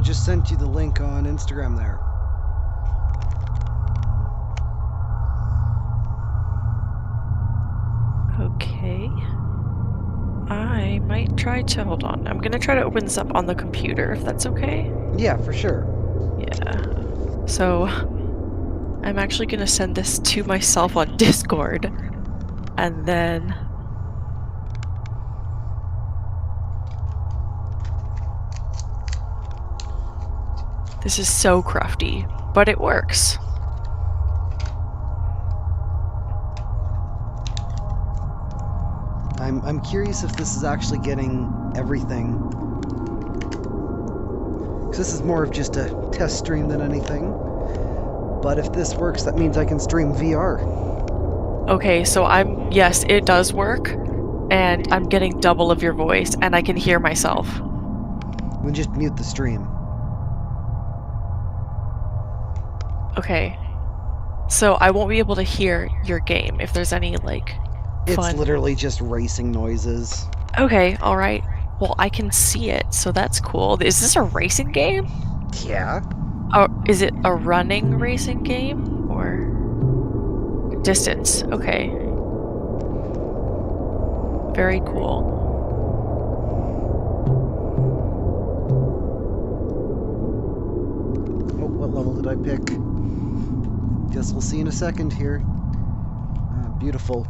just sent you the link on Instagram there. Okay. I might try to, hold on. I'm gonna try to open this up on the computer, if that's okay. Yeah, for sure. Yeah. So, I'm actually gonna send this to myself on Discord, and then... This is so crafty, but it works. I'm curious if this is actually getting everything. Because this is more of just a test stream than anything. But if this works, that means I can stream VR. Okay, so yes, it does work, and I'm getting double of your voice, and I can hear myself. Then just mute the stream. Okay. So I won't be able to hear your game if there's any, like, It's fun. literally just racing noises. Okay, alright. Well, I can see it, so that's cool. Is this a racing game? Yeah. Or is it a running racing game? Or distance? Okay. Very cool. Oh, what level did I pick? Guess we'll see in a second here. Beautiful.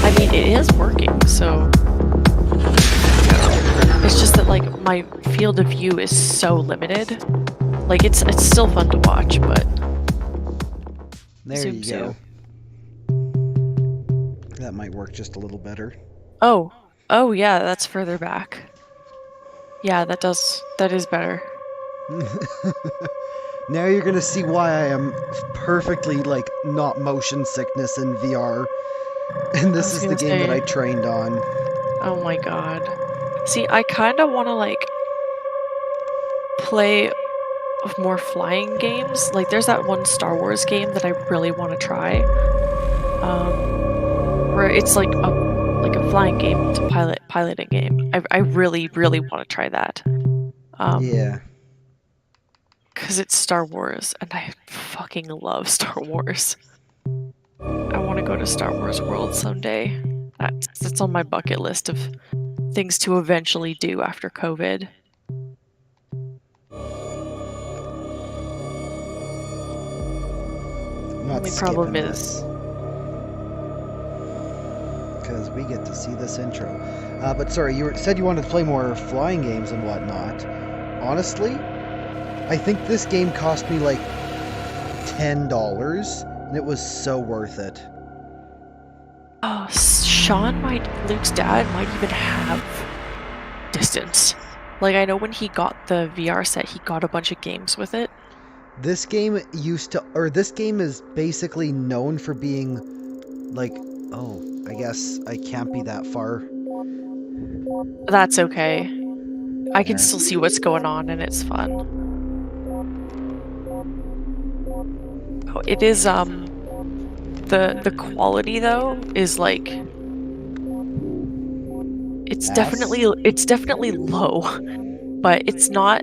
I mean, it is working, so... It's just that, like, my field of view is so limited. Like, it's still fun to watch, but... There Zoom, you zoom. go. That might work just a little better. Oh. Oh, yeah, that's further back. Yeah, that is better. Now you're gonna see why I am perfectly, like, not motion sickness in VR. And this is the game that I trained on. Oh my god. See, I kind of want to, like, play more flying games. Like, there's that one Star Wars game that I really want to try. Where it's like a flying game to piloting game. I really, really want to try that. Yeah. Because it's Star Wars, and I fucking love Star Wars. I want to go to Star Wars World someday. That's on my bucket list of things to eventually do after COVID. Not The only problem skipping is... this. Because we get to see this intro. But sorry, you said you wanted to play more flying games and whatnot. Honestly, I think this game cost me like $10, and it was so worth it. Oh, Luke's dad might even have distance. Like, I know when he got the VR set, he got a bunch of games with it. This game this game is basically known for being like, oh, I guess I can't be that far. That's okay. I can There. still see what's going on, and it's fun. Oh, it is, the quality, though, is, like... It's definitely low, but it's not,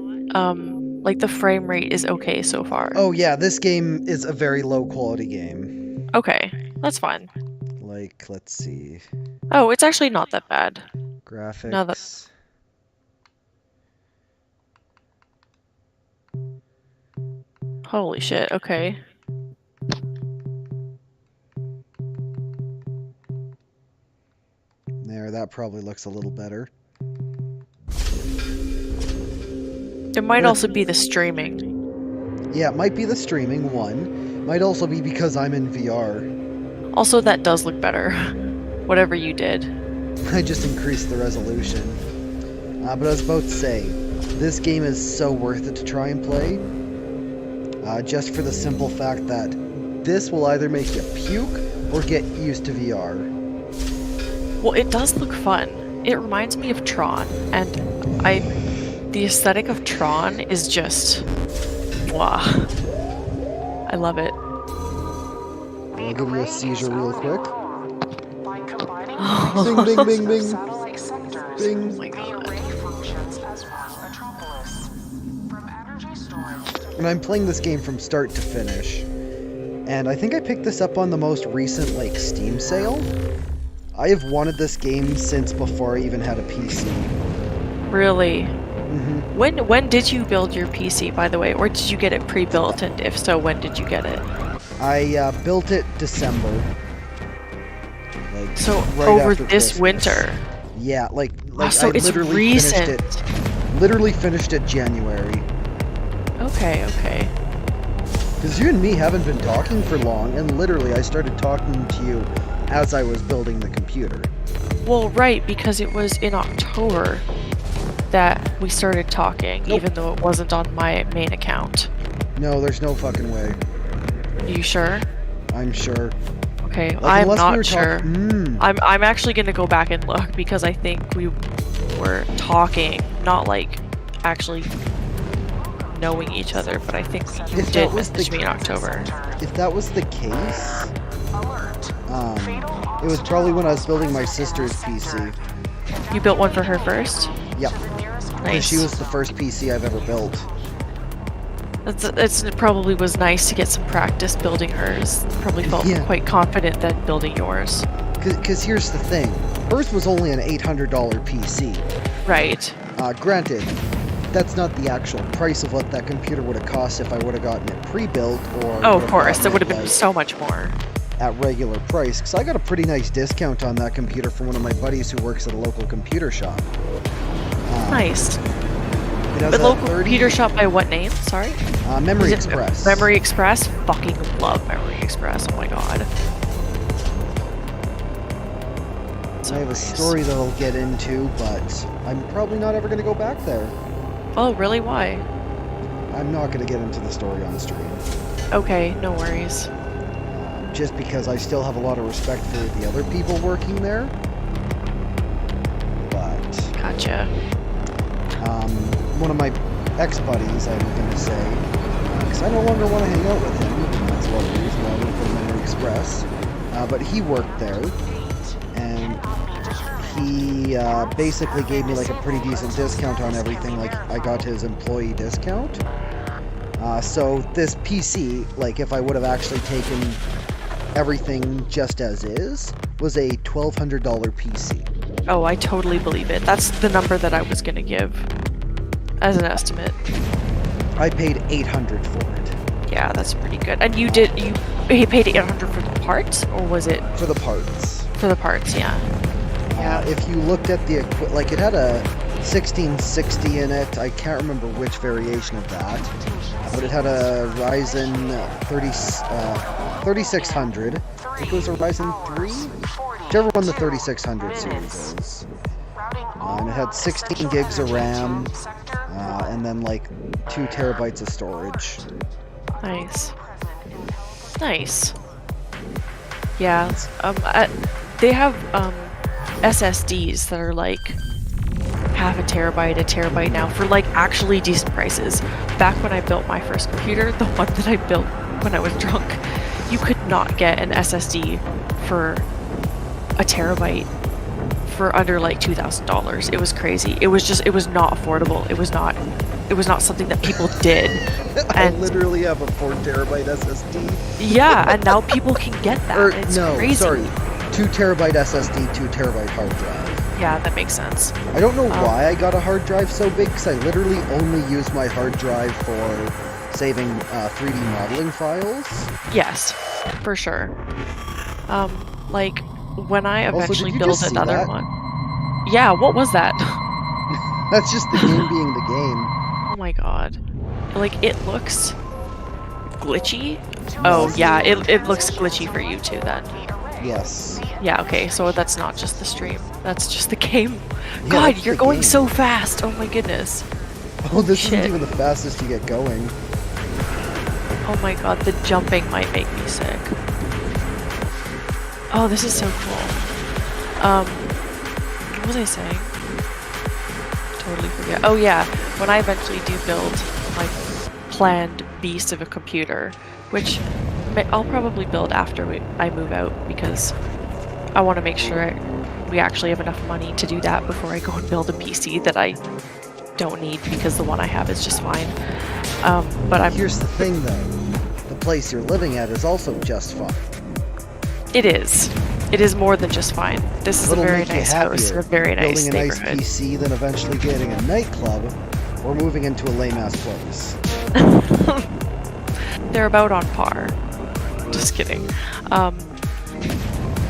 like, the frame rate is okay so far. Oh yeah, this game is a very low quality game. Okay, that's fine. Like, let's see. Oh, it's actually not that bad. Graphics. Now that... Holy shit, okay. There, that probably looks a little better. It might also be the streaming. Yeah, it might be the streaming one. Might also be because I'm in VR. Also, that does look better. Whatever you did. I just increased the resolution. But I was about to say, this game is so worth it to try and play. Just for the simple fact that this will either make you puke or get used to VR. Well, it does look fun. It reminds me of Tron, and the aesthetic of Tron is just... Wow. I love it. I'll give you a seizure real quick. Oh. Bing, bing, bing, bing. everything. Oh my god. And I'm playing this game from start to finish. And I think I picked this up on the most recent, like, Steam sale. I have wanted this game since before I even had a PC. Really? Hmm. When did you build your PC, by the way? Or did you get it pre-built? And if so, when did you get it? I built it December. Like, So right over after this Christmas. winter. Yeah, like So I it's literally recent. finished it. Literally finished it January. Okay, okay. Because you and me haven't been talking for long, and literally I started talking to you as I was building the computer. Well, right, because it was in October that we started talking, Nope. even though it wasn't on my main account. No, there's no fucking way. Are you sure? I'm sure. Okay, Like, I'm unless we not were sure. I'm actually gonna go back and look because I think we were talking, not like actually knowing each other, but I think you If that did was the message me in October. If that was the case, it was probably when I was building my sister's PC. You built one for her first? Yep. Nice. She was the first PC I've ever built. It probably was nice to get some practice building hers. Probably felt Yeah. quite confident then building yours. Because here's the thing. Hers was only an $800 PC. Right. Granted, that's not the actual price of what that computer would have cost if I would have gotten it pre-built or... Oh, would've of course. gotten It would have it, been like, so much more. at regular price. Because I got a pretty nice discount on that computer from one of my buddies who works at a local computer shop. Nice. It has But a local 30 computer shop by what name? Sorry? Memory Is it Express. Memory Express? Fucking love Memory Express. Oh my god. I have a story that I'll get into, but I'm probably not ever going to go back there. Oh, really? Why? I'm not going to get into the story on stream. Okay, no worries. Just because I still have a lot of respect for the other people working there. But Gotcha. one of my ex-buddies, I'm going to say, because I no longer want to hang out with him, and that's one reason why I went for Memory Express, but he worked there, and he basically gave me like a pretty decent discount on everything, like I got his employee discount. So this PC, like if I would have actually taken everything just as is, was a $1,200 PC. Oh, I totally believe it. That's the number that I was gonna give as an estimate. I paid $800 for it. Yeah, that's pretty good. And you paid $800 for the parts, or was it For the parts. for the parts? Yeah. Yeah. If you looked at the like, it had a 1660 in it. I can't remember which variation of that, but it had a Ryzen 3600. I think it was a Ryzen 3, whichever one the 3600 series is. And it had 16 gigs of RAM, and then like 2 terabytes of storage. Nice. Nice. Yeah. They have SSDs that are like half a terabyte now for like actually decent prices. Back when I built my first computer, the one that I built when I was drunk, you could not get an SSD for a terabyte for under like $2,000. It was crazy. It was not affordable. It was not something that people did. I And literally have a 4 terabyte SSD. yeah, and now people can get that. Or It's no, crazy. sorry, 2 terabyte SSD, 2 terabyte hard drive. Yeah, that makes sense. I don't know why I got a hard drive so big, because I literally only use my hard drive for saving 3D modeling files. Yes, for sure. Like when I Also, eventually did you built just see another that? one. Yeah, what was that? That's just the game being the game. Oh my god. Like it looks glitchy. Oh yeah, it looks glitchy for you too then. Yes. Yeah, okay, so that's not just the stream. That's just the game. Yeah, God, that's you're the going game. so fast. Oh my goodness. Oh, this Shit. isn't even the fastest you get going. Oh my god, the jumping might make me sick. Oh, this is so cool. What was I saying? Totally forget. Oh yeah, when I eventually do build my planned beast of a computer, which I'll probably build after I move out because I want to make sure we actually have enough money to do that before I go and build a PC that I don't need because the one I have is just fine. But I'm. Here's the thing, though. The place you're living at is also just fine. It is. It is more than just fine. This is a It'll very make you nice house happier and a very nice building a nice neighborhood. PC than eventually getting a nightclub or moving into a lame-ass place. They're about on par. Just kidding.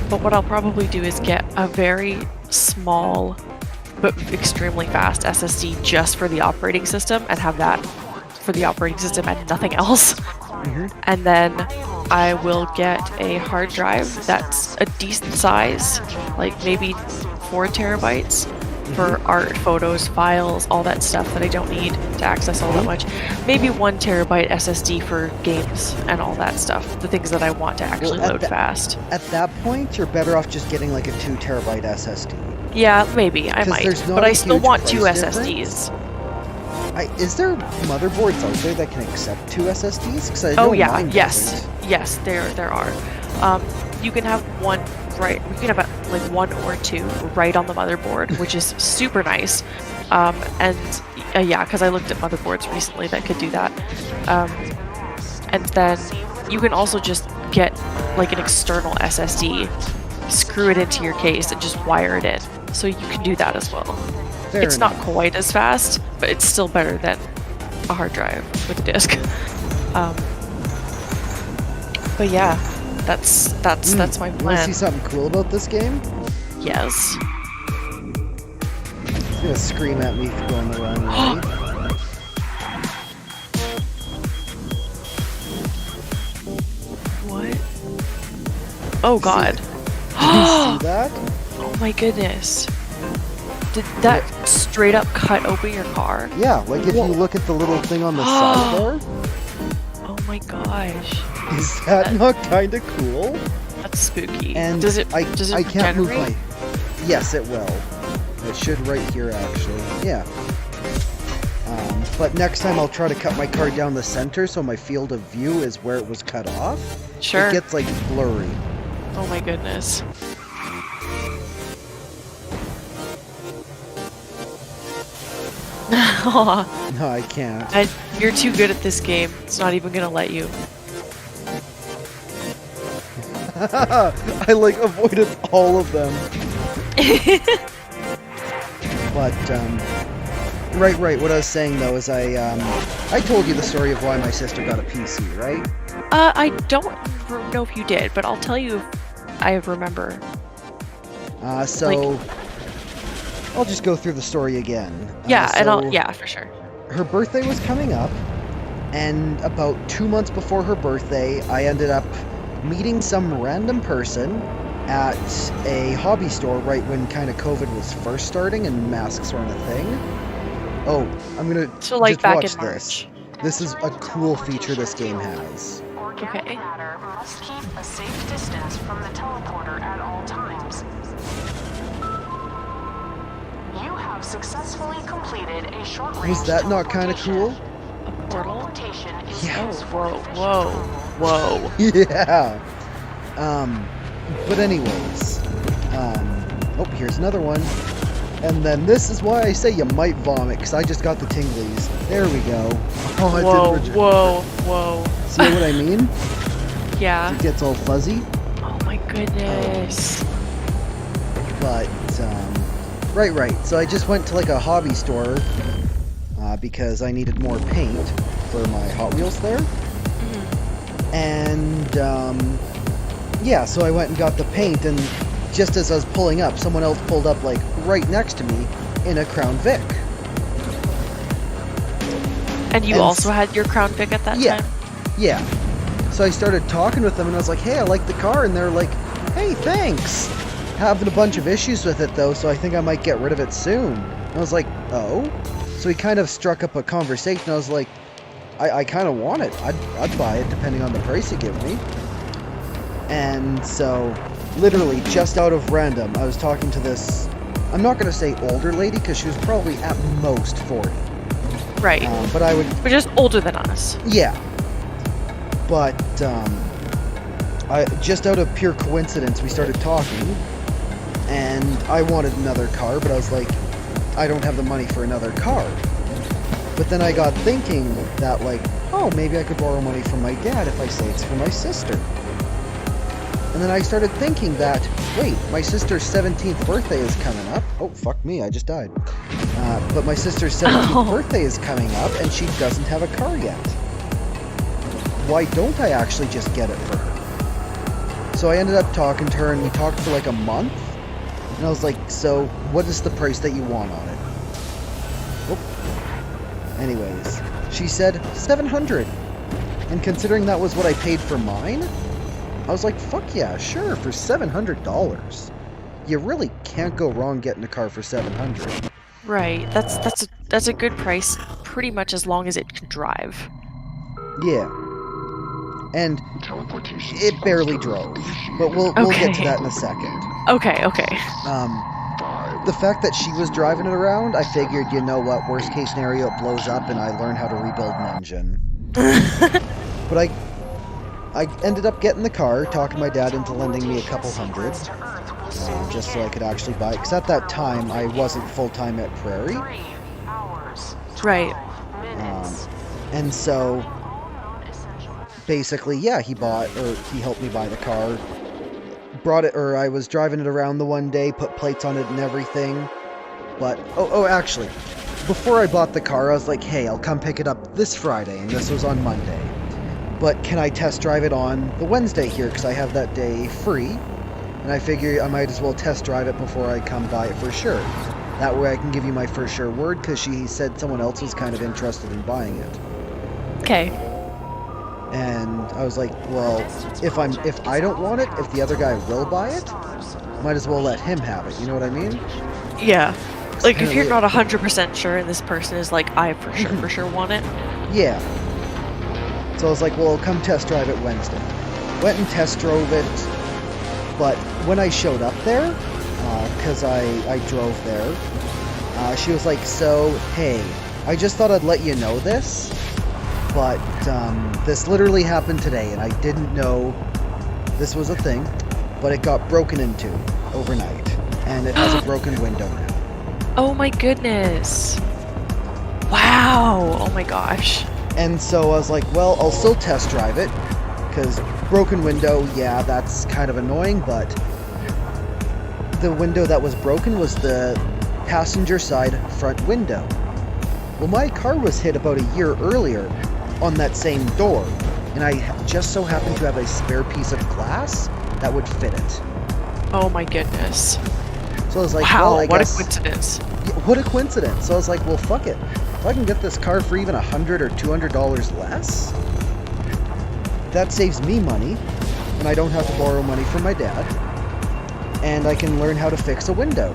But what I'll probably do is get a very small but extremely fast SSD just for the operating system and have that for the operating system and nothing else. And then I will get a hard drive that's a decent size, like maybe 4 terabytes for art, photos, files, all that stuff that I don't need to access all that much. Maybe 1 terabyte SSD for games and all that stuff, the things that I want to actually Well, load fast. At that point, you're better off just getting like a 2 terabyte SSD. Yeah, maybe, I 'Cause might. there's not But a I still huge want 2 price SSDs. Is there motherboards out there that can accept 2 SSDs? 'Cause I know Oh yeah, mine yes. doesn't. Yes, there are. You can have one right. You can have like 1 or 2 right on the motherboard, which is super nice. Yeah, because I looked at motherboards recently that could do that. And then you can also just get like an external SSD, screw it into your case, and just wire it in. So you can do that as well. It's not quite as fast, but it's still better than a hard drive with a disk. But yeah, that's my You want to plan. see something cool about this game? Yes. It's gonna scream at me for going the wrong way. What? Oh god. Did you see that? Oh my goodness. Did that straight up cut open your car? Yeah, like if Whoa. you look at the little thing on the side there, Oh my gosh. is that not kind of cool? That's spooky. And does it I can't move regenerate? my. Yes, it will. It should right here actually. Yeah. But next time I'll try to cut my car down the center so my field of view is where it was cut off. Sure. It gets like blurry. Oh my goodness. Aw, No, I can't. you're too good at this game. It's not even gonna let you. I like avoided all of them. But right. What I was saying though is I told you the story of why my sister got a PC, right? I don't know if you did, but I'll tell you if I remember. So I'll just go through the story again. Yeah, and so yeah, for sure. her birthday was coming up, and about 2 months before her birthday, I ended up meeting some random person at a hobby store right when kind of COVID was first starting and masks weren't a thing. Oh, I'm gonna So like just back watch in this. March. This is a cool feature this game has. Okay. Matter must keep a safe distance from the teleporter at all times. You have successfully completed a short-range Was that not kind of teleportation. cool? A portal? Teleportation is Yeah. Oh, used for whoa, efficient whoa, travel. whoa. Yeah. But anyways, oh, here's another one. And then this is why I say you might vomit, because I just got the tinglies. There we go. Oh, it Whoa, did whoa. See what I mean? Yeah. It gets all fuzzy. Oh my goodness. But, right. So I just went to like a hobby store because I needed more paint for my Hot Wheels there. And, yeah, so I went and got the paint, and just as I was pulling up, someone else pulled up like right next to me in a Crown Vic. And you And also had your Crown Vic at that Yeah. time? Yeah. So I started talking with them, and I was like, hey, I like the car. And they're like, hey, thanks. Having a bunch of issues with it, though, so I think I might get rid of it soon. And I was like, oh? So we kind of struck up a conversation. I was like, I kind of want it. I'd buy it, depending on the price you give me. And so, literally, just out of random, I was talking to this, I'm not going to say older lady, because she was probably at most 40. Right. But I would But just older than us. Yeah. But, I just out of pure coincidence, we started talking, And I wanted another car, but I was like, I don't have the money for another car. But then I got thinking that, like, oh, maybe I could borrow money from my dad if I say it's for my sister. And then I started thinking that, wait, my sister's 17th birthday is coming up. Oh, fuck me, I just died. But my sister's 17th birthday is coming up, and she doesn't have a car yet. Why don't I actually just get it for her? So I ended up talking to her, and we talked for like a month. And I was like, so, what is the price that you want on it? Oh. Anyways, she said $700. And considering that was what I paid for mine, I was like, fuck yeah, sure, for $700. You really can't go wrong getting a car for $700. Right. That's a good price, pretty much as long as it can drive. Yeah. And it barely drove. But we'll get to that in a second. Okay. The fact that she was driving it around, I figured, you know what, worst case scenario, it blows up and I learn how to rebuild an engine. But I ended up getting the car, talking my dad into lending me a couple hundred, just so I could actually buy it. Because at that time, I wasn't full-time at Prairie. 3 hours. Right. And so, basically, yeah, he helped me buy the car. I was driving it around the one day, put plates on it and everything. But, actually, before I bought the car, I was like, hey, I'll come pick it up this Friday, and this was on Monday. But can I test drive it on the Wednesday here, because I have that day free, and I figure I might as well test drive it before I come buy it for sure. That way I can give you my for sure word, because she said someone else was kind of interested in buying it. Okay. And I was like, well, if I don't want it, if the other guy will buy it, might as well let him have it, you know what I mean? Yeah. Like, if you're not 100% sure and this person is like, I for sure want it. Yeah. So I was like, well, come test drive it Wednesday. Went and test drove it, but when I showed up there, because I drove there, she was like, so, hey, I just thought I'd let you know this, but this literally happened today, and I didn't know this was a thing, but it got broken into overnight, and it has a broken window now. Oh my goodness. Wow. Oh my gosh. And so I was like, well, I'll still test drive it, because broken window, yeah, that's kind of annoying, but the window that was broken was the passenger side front window. Well, my car was hit about a year earlier on that same door, and I just so happened to have a spare piece of glass that would fit it. Oh my goodness. So I was like, Wow, well, I what guess... a coincidence. What a coincidence. So I was like, well, fuck it. If I can get this car for even $100 or $200 less, that saves me money, and I don't have to borrow money from my dad, and I can learn how to fix a window.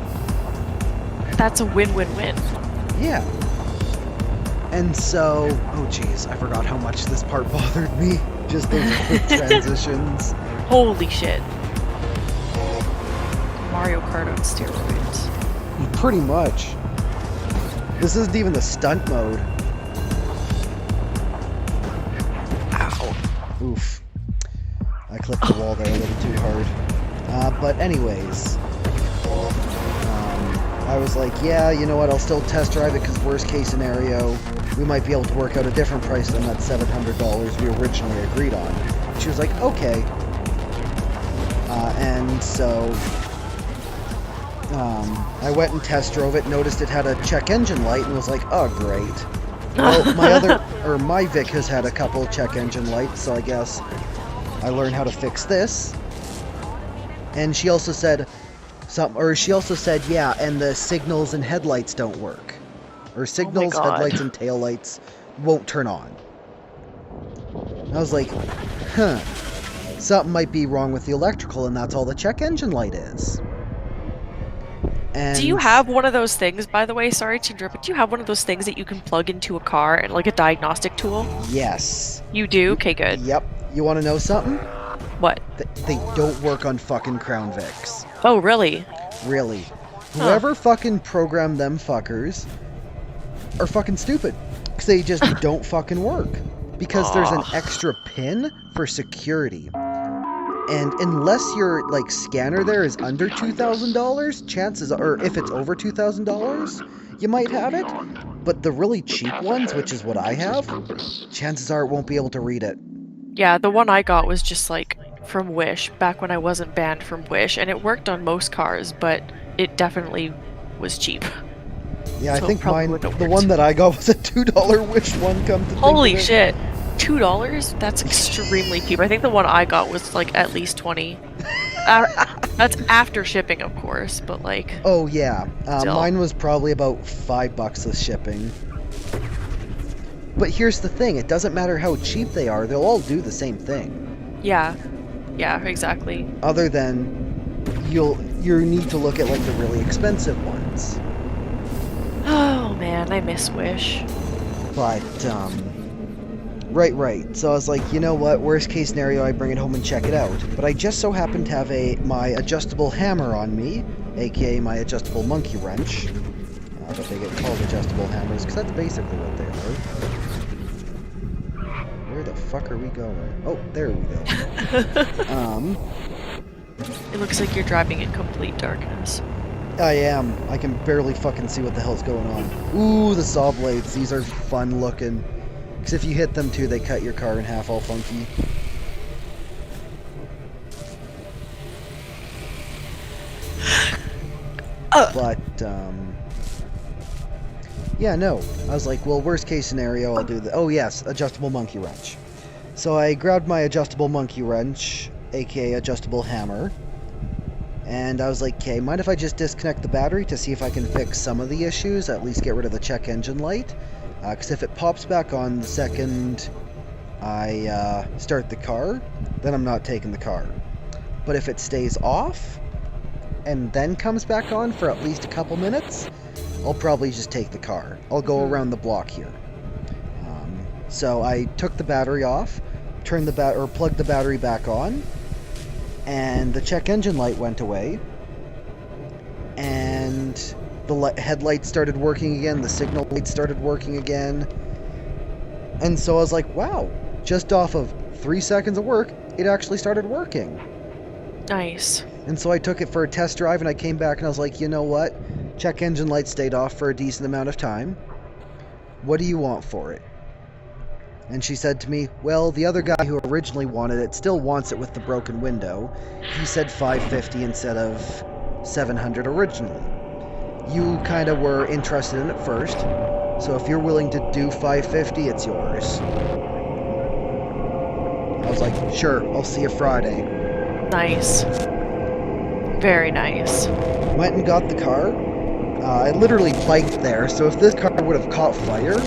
That's a win-win-win. Yeah. And so, oh geez, I forgot how much this part bothered me. Just those quick transitions. Holy shit. Mario Kart on steroids. Pretty much. This isn't even the stunt mode. Ow. Oof. I clipped the wall there a little too hard. But anyways, I was like, yeah, you know what, I'll still test drive it, because worst case scenario, we might be able to work out a different price than that $700 we originally agreed on. She was like, okay. And so, I went and test drove it, noticed it had a check engine light, and was like, oh, great. Well, my Vic has had a couple check engine lights, so I guess I learned how to fix this. And she also said, yeah, and the signals and headlights don't work. Or signals, God. headlights, and taillights won't turn on. I was like, huh. Something might be wrong with the electrical, and that's all the check engine light is. And Do you have one of those things, by the way? Sorry to interrupt, but do you have one of those things that you can plug into a car and like a diagnostic tool? Yes. You do? Okay, good. Yep. You want to know something? What? They don't work on fucking Crown Vics. Oh, really? Really. Whoever fucking programmed them fuckers are fucking stupid. Because they just don't fucking work. Because there's an extra pin for security. And unless your like scanner there is under $2,000, chances are, or if it's over $2,000, you might have it. But the really cheap ones, which is what I have, chances are it won't be able to read it. Yeah, the one I got was just like from Wish, back when I wasn't banned from Wish, and it worked on most cars, but it definitely was cheap. Yeah, I So it think probably mine, wouldn't have the worked. one that I got was a $2 Wish one, come to think Holy of it. shit! $2? That's extremely cheap. I think the one I got was like at least 20. That's after shipping, of course, but like, Oh yeah, Still. mine was probably about $5 with shipping. But here's the thing, it doesn't matter how cheap they are, they'll all do the same thing. yeah, exactly. Other than you need to look at like the really expensive ones. Oh man, I miss Wish. But right. So I was like, you know what? Worst case scenario, I bring it home and check it out. But I just so happen to have my adjustable hammer on me, aka my adjustable monkey wrench. But they get called adjustable hammers because that's basically what they are. Where the fuck are we going? Oh, there we go. It looks like you're driving in complete darkness. I am. I can barely fucking see what the hell's going on. Ooh, the saw blades. These are fun looking. Because if you hit them too, they cut your car in half all funky. But, yeah, no. I was like, well, worst case scenario, I'll do the... Oh, yes, adjustable monkey wrench. So I grabbed my adjustable monkey wrench, aka adjustable hammer. And I was like, okay, mind if I just disconnect the battery to see if I can fix some of the issues, at least get rid of the check engine light? Because if it pops back on the second I start the car, then I'm not taking the car. But if it stays off and then comes back on for at least a couple minutes, I'll probably just take the car. I'll go around the block here. So I took the battery off, plugged the battery back on, and the check engine light went away, and the headlights started working again, the signal light started working again, and so I was like, wow, just off of 3 seconds of work, it actually started working. Nice. And so I took it for a test drive, and I came back and I was like, you know what? Check engine light stayed off for a decent amount of time. What do you want for it? And she said to me, well, the other guy who originally wanted it still wants it with the broken window. He said $550 instead of $700 originally. You kind of were interested in it first, so if you're willing to do $550, it's yours. I was like, sure, I'll see you Friday. Nice. Very nice. Went and got the car. I literally biked there, so if this car would have caught fire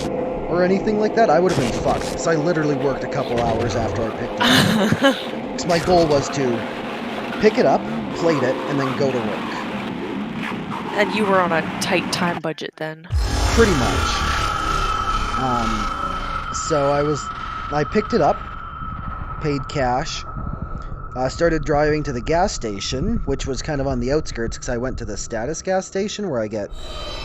or anything like that, I would have been fucked. Because I literally worked a couple hours after I picked it up. Because my goal was to pick it up, plate it, and then go to work. And you were on a tight time budget then. Pretty much. So I picked it up, paid cash, started driving to the gas station, which was kind of on the outskirts because I went to the status gas station where I get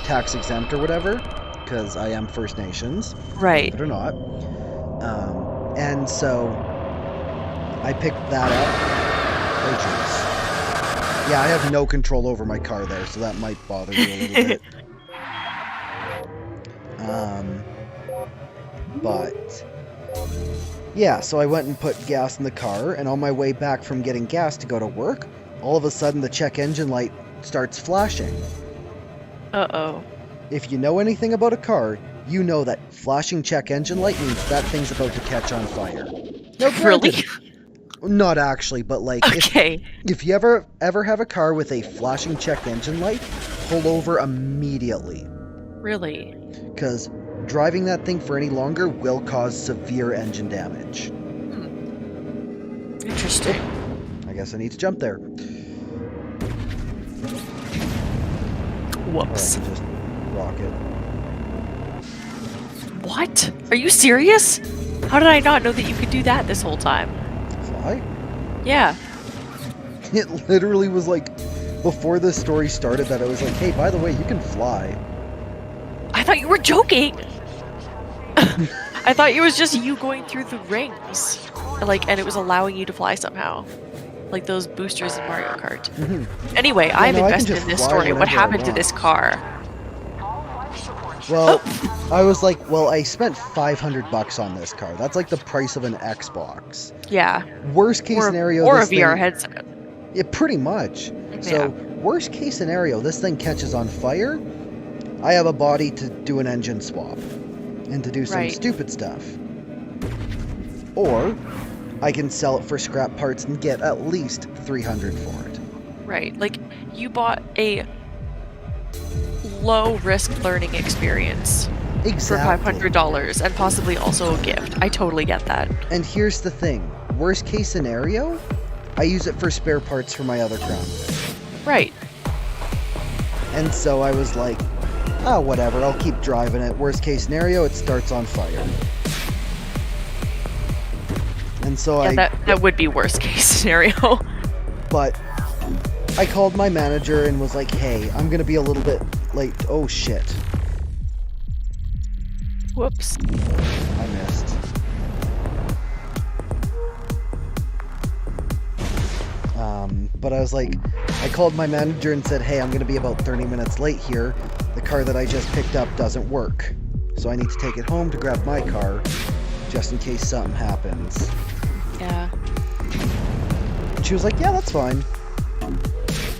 tax exempt or whatever, because I am First Nations. Right. Believe it or not. And so I picked that up. Oh, jeez. Yeah, I have no control over my car there, so that might bother you a little bit. But yeah, so I went and put gas in the car, and on my way back from getting gas to go to work, all of a sudden the check engine light starts flashing. Uh-oh. If you know anything about a car, you know that flashing check engine light means that thing's about to catch on fire. Now, Really? granted, not actually, but like, Okay. if you ever have a car with a flashing check engine light, pull over immediately. Really? Because driving that thing for any longer will cause severe engine damage. Interesting. I guess I need to jump there. Or I Whoops. can just rock it. What? Are you serious? How did I not know that you could do that this whole time? Fly? Yeah. It literally was like, before this story started, that it was like, hey, by the way, you can fly. I thought you were joking. I thought it was just you going through the rings, like, and it was allowing you to fly somehow. like those boosters in Mario Kart. Mhm. Anyway, I'm no, I can invested just in this fly story. What whenever I happened to want. this car? All life support Well, Oh. I was like, well, I spent $500 on this car. That's like the price of an Xbox. Yeah. Worst case Or, scenario, or a this VR thing, headset. yeah, pretty much. So, worst case scenario, this thing catches on fire. I have a body to do an engine swap and to do some Right. stupid stuff. Or I can sell it for scrap parts and get at least $300 for it. Right. Like, you bought a low risk learning experience for Exactly. $500 and possibly also a gift. I totally get that. And here's the thing. Worst case scenario, I use it for spare parts for my other crown. Right. And so I was like, oh, whatever, I'll keep driving it. Worst case scenario, it starts on fire. And so Yeah, that would be worst case scenario. but I called my manager and was like, hey, I'm going to be a little bit late. Oh, shit. Whoops. I missed. But I was like, I called my manager and said, hey, I'm going to be about 30 minutes late here. The car that I just picked up doesn't work. So I need to take it home to grab my car, just in case something happens. Yeah. And she was like, yeah, that's fine.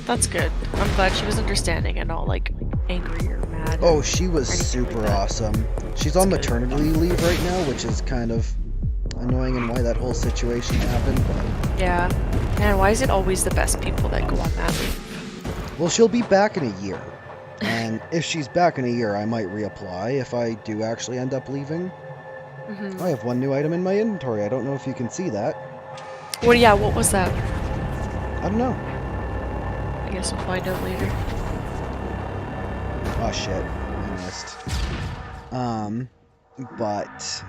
That's good. I'm glad she was understanding and not like angry or mad. Oh, she was Anything like super that. awesome. She's on That's good. maternity leave right now, which is kind of annoying and why that whole situation happened. But, Yeah. Man, why is it always the best people that go on that leave? well, she'll be back in a year. And if she's back in a year, I might reapply if I do actually end up leaving. Mm-hmm. I have one new item in my inventory. I don't know if you can see that. Yeah, what was that? I don't know. I guess we'll find out later. Oh shit, I missed. But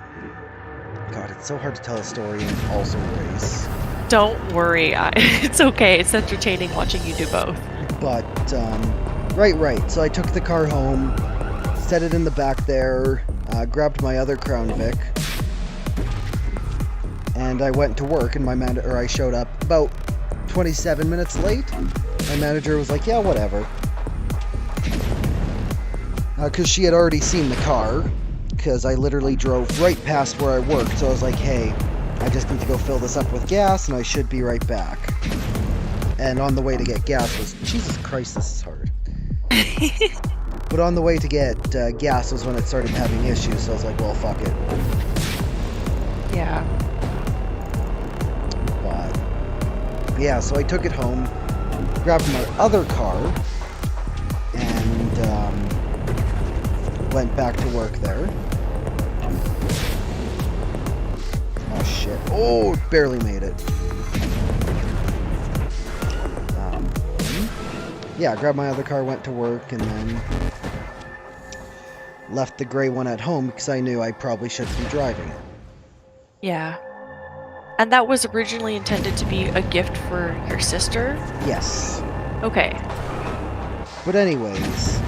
God, it's so hard to tell a story and also race. Don't worry. It's okay. It's entertaining watching you do both. But right. So I took the car home, set it in the back there, grabbed my other Crown Vic, and I went to work. And I showed up about 27 minutes late. My manager was like, "Yeah, whatever," because she had already seen the car. Because I literally drove right past where I worked, so I was like, "Hey, I just need to go fill this up with gas, and I should be right back." And on the way to get gas was, Jesus Christ, this is hard. But on the way to get gas was when it started having issues, so I was like, well, fuck it. Yeah. But yeah, so I took it home, grabbed my other car, and went back to work there. Oh shit. Oh, barely made it. Yeah, grabbed my other car, went to work, and then left the gray one at home because I knew I probably shouldn't be driving it. Yeah. And that was originally intended to be a gift for your sister? Yes. Okay. But anyways,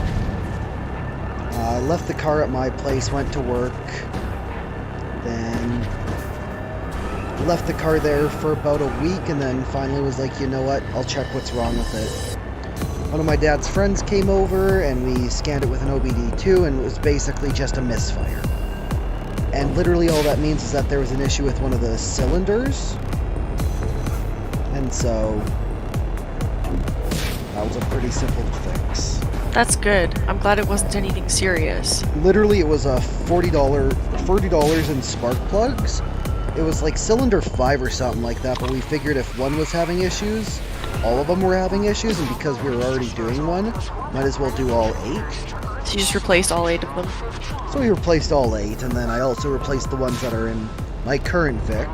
I left the car at my place, went to work, then left the car there for about a week, and then finally was like, you know what, I'll check what's wrong with it. One of my dad's friends came over, and we scanned it with an OBD2, and it was basically just a misfire. And literally all that means is that there was an issue with one of the cylinders, and so that was a pretty simple fix. That's good. I'm glad it wasn't anything serious. Literally, it was a $40 in spark plugs. It was like cylinder 5 or something like that, but we figured if one was having issues, all of them were having issues, and because we were already doing one, might as well do all 8. So you just replaced all 8 of them? So we replaced all 8, and then I also replaced the ones that are in my current Vic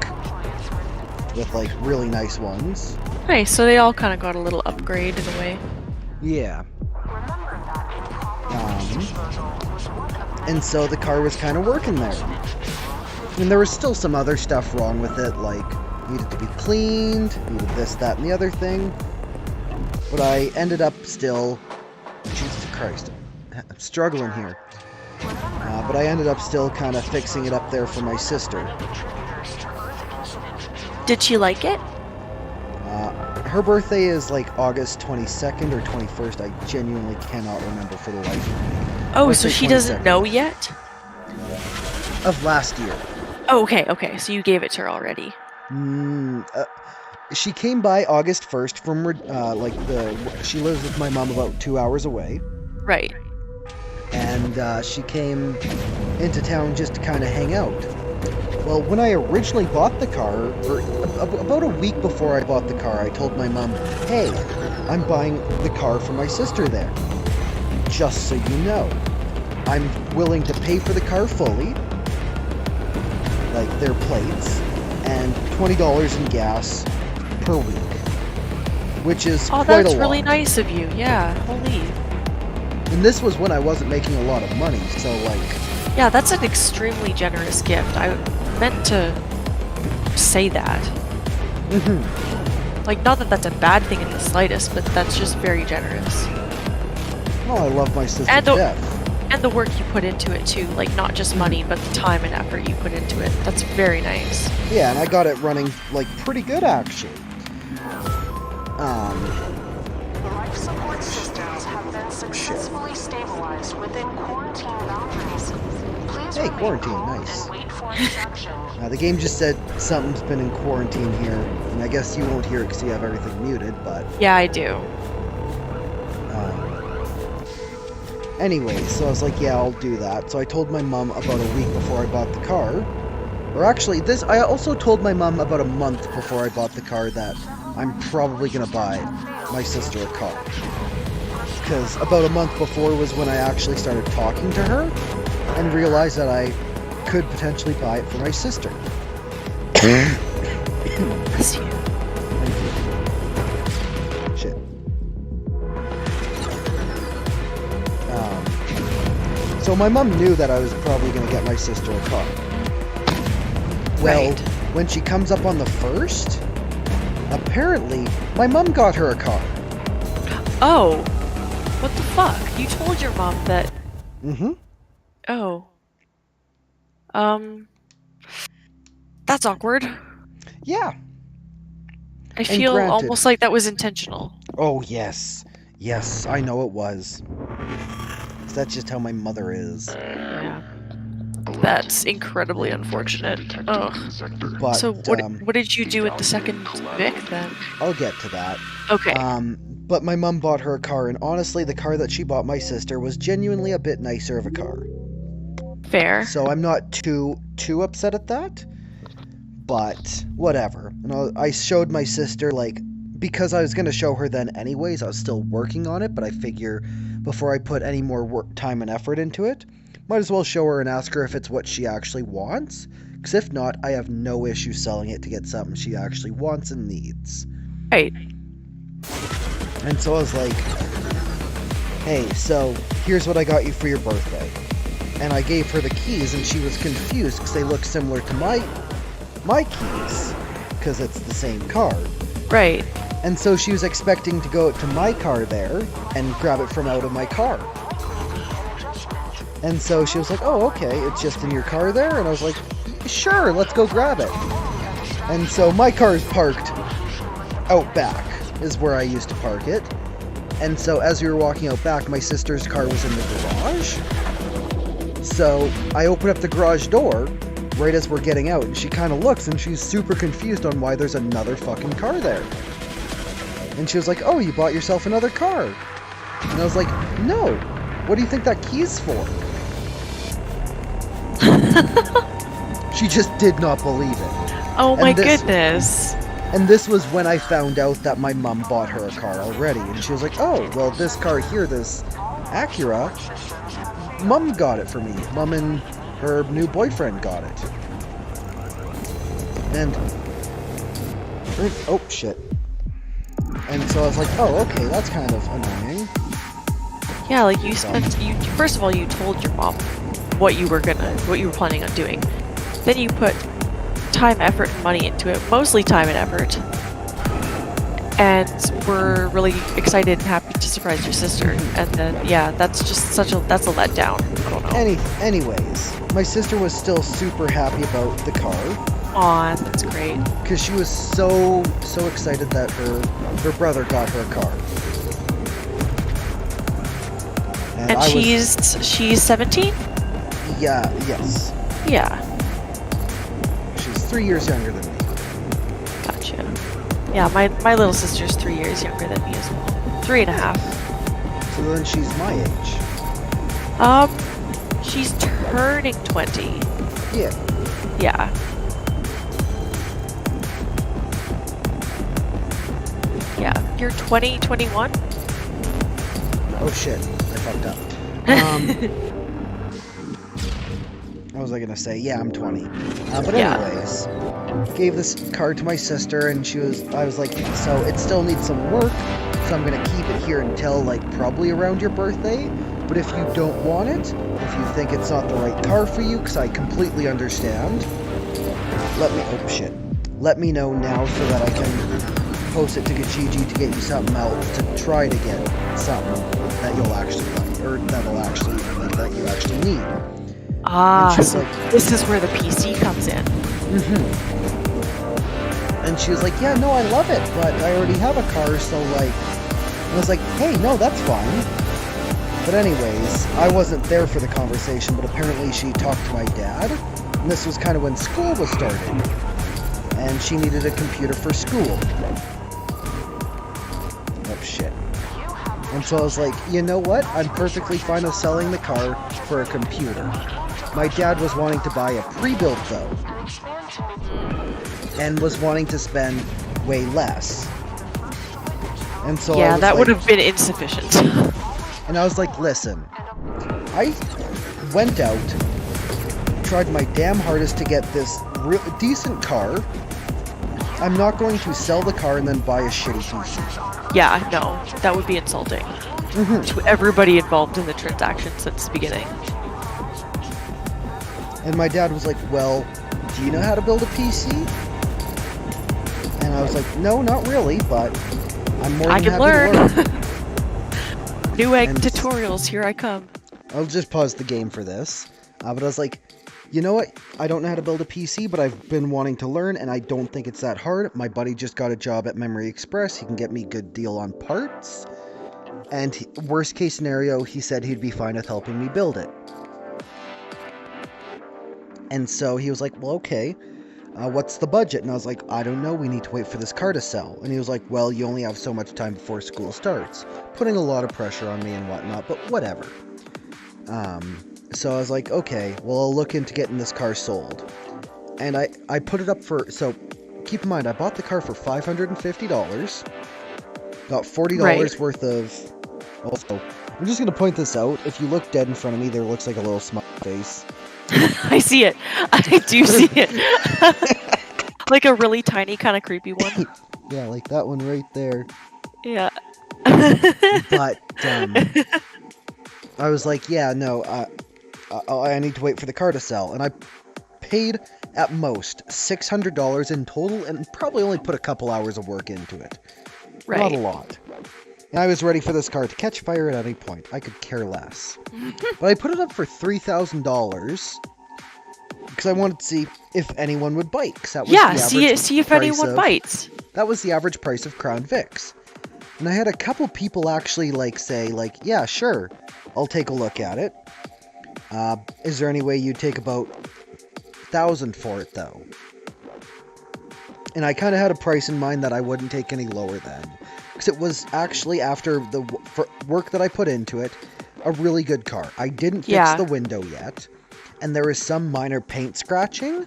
with like really nice ones. Nice, so they all kind of got a little upgrade in a way. Yeah. Remember that improper disposal was one of many And so the car was kind of working there. And there was still some other stuff wrong with it, like needed to be cleaned, needed this, that, and the other thing. But I ended up still... Jesus Christ, I'm struggling here. But I ended up still kind of fixing it up there for my sister. contributors to Earth incident. Did she like it? Her birthday is like August 22nd or 21st. I genuinely cannot remember for the life of me. Oh, Let's so say she doesn't 22nd. know yet? Of last year. Oh, okay. So you gave it to her already. She came by August 1st from she lives with my mom about 2 hours away, Right. and she came into town just to kind of hang out. Well, when I originally bought the car, or about a week before I bought the car, I told my mom, "Hey, I'm buying the car for my sister there. Just so you know, I'm willing to pay for the car fully, like their plates, and $20 in gas per week, which is Oh, quite that's a really lot." nice of you. Yeah, holy. And this was when I wasn't making a lot of money, so like, Yeah, that's an extremely generous gift. I meant to say that. Like, not that that's a bad thing in the slightest, but that's just very generous. well, I love my sister to And the- death. And the work you put into it too, like not just money, but the time and effort you put into it. That's very nice. Yeah, and I got it running like pretty good actually. The life support systems have been successfully stabilized within quarantine boundaries. Please Hey, remain quarantine, calm nice. and wait for instruction. The game just said something's been in quarantine here, and I guess you won't hear it because you have everything muted, but Yeah, I do. anyway, so I was like, yeah, I'll do that. So I told my mom about a week before I bought the car. Or actually, I also told my mom about a month before I bought the car that I'm probably going to buy my sister a car. Because about a month before was when I actually started talking to her and realized that I could potentially buy it for my sister. Bless you. Thank you. Shit. So my mom knew that I was probably going to get my sister a car. Well, Right. when she comes up on the 1st, apparently my mom got her a car. Oh, what the fuck? You told your mom that. Mm-hmm. Oh. That's awkward. Yeah. I feel granted- almost like that was intentional. Oh, yes. Yes, I know it was. 'Cause that's just how my mother is. Yeah. That's incredibly unfortunate. Ugh. But, So what did you do with the second Vic then? I'll get to that. Okay. But my mom bought her a car, and honestly, the car that she bought my sister was genuinely a bit nicer of a car. Fair. So I'm not too upset at that. But whatever. And I showed my sister, like, because I was going to show her then anyways, I was still working on it, but I figure before I put any more work, time and effort into it, might as well show her and ask her if it's what she actually wants. Because if not, I have no issue selling it to get something she actually wants and needs. Right. And so I was like, hey, so here's what I got you for your birthday. And I gave her the keys, and she was confused because they look similar to my keys, because it's the same car. Right. And so she was expecting to go to my car there and grab it from out of my car. And so she was like, oh, okay, it's just in your car there? And I was like, sure, let's go grab it. And so my car is parked out back, is where I used to park it. And so as we were walking out back, my sister's car was in the garage. So I open up the garage door right as we're getting out, and she kind of looks, and she's super confused on why there's another fucking car there. And she was like, oh, you bought yourself another car. And I was like, no. What do you think that key's for? She just did not believe it. Oh my And this- goodness. And this was when I found out that my mom bought her a car already. And she was like, oh, well, this car here, this Acura, Mom got it for me. Mom and her new boyfriend got it. And... oh, shit. And so I was like, oh, okay, that's kind of annoying. Yeah, like you first of all you told your mom what you were planning on doing. Then you put time, effort, and money into it, mostly time and effort. And we're really excited and happy to surprise your sister. And then yeah, that's just that's a letdown. I don't know. Anyways, my sister was still super happy about the car. Aw, that's great. because she was so excited that her brother got her a car. And I she's 17? yes. Yeah, She's 3 years younger than me. gotcha. Yeah, my little sister's 3 years younger than me as well. 3.5. So then she's my age. She's turning 20. Yeah. Yeah. Yeah, you're 20, 21? Oh shit, I fucked up. What was I gonna say? Yeah, I'm 20. But Yeah. anyways, gave this card to my sister, and I was like, so it still needs some work, so I'm gonna keep it here until like probably around your birthday. But if you don't want it, if you think it's not the right car for you, because I completely understand, let me know now so that I can post it to Kijiji to get you something else to try to get something that you'll actually like, or that you actually need. Ah, And she's so like, this is where the PC comes in. And she was like, yeah, no, I love it, but I already have a car, so like, I was like, hey, no, that's fine. But anyways, I wasn't there for the conversation, but apparently she talked to my dad, and this was kind of when school was starting, and she needed a computer for school. Oh shit. And so I was like, you know what? I'm perfectly fine with selling the car for a computer. My dad was wanting to buy a pre-built though, and was wanting to spend way less. And so Yeah, I was that like, would have been insufficient. and I was like, listen, I went out, tried my damn hardest to get this decent car. I'm not going to sell the car and then buy a shitty PC. Yeah, no, that would be insulting to everybody involved in the transaction since the beginning. And my dad was like, well, do you know how to build a PC? And I was like, no, not really, but I'm more I than can happy learn. to learn. New egg And- tutorials, here I come. I'll just pause the game for this. But I was like, you know what? I don't know how to build a PC, but I've been wanting to learn, and I don't think it's that hard. My buddy just got a job at Memory Express. He can get me a good deal on parts. And worst case scenario, he said he'd be fine with helping me build it. And so he was like, well, okay, what's the budget? And I was like, I don't know, we need to wait for this car to sell. And he was like, well, you only have so much time before school starts. Putting a lot of pressure on me and whatnot, but whatever. So I was like, okay, well, I'll look into getting this car sold. And I put it up for, so keep in mind, I bought the car for $550. Got $40 Right. worth of, also, I'm just going to point this out. If you look dead in front of me, there looks like a little smiley face. I see it. I do see it. Like a really tiny, kind of creepy one. Yeah, like that one right there. Yeah. But I was like, yeah, no, I need to wait for the car to sell. And I paid at most $600 in total and probably only put a couple hours of work into it. Not a Right. lot. And I was ready for this car to catch fire at any point. I could care less. But I put it up for $3,000 because I wanted to see if anyone would bite. 'Cause that was Yeah, the see average see if price anyone of- bites. That was the average price of Crown Vics. And I had a couple people actually say, yeah, sure, I'll take a look at it. Is there any way you'd take about $1,000 for it, though? And I kind of had a price in mind that I wouldn't take any lower than. Because it was actually, after the work that I put into it, a really good car. I didn't fix Yeah. the window yet, and there is some minor paint scratching.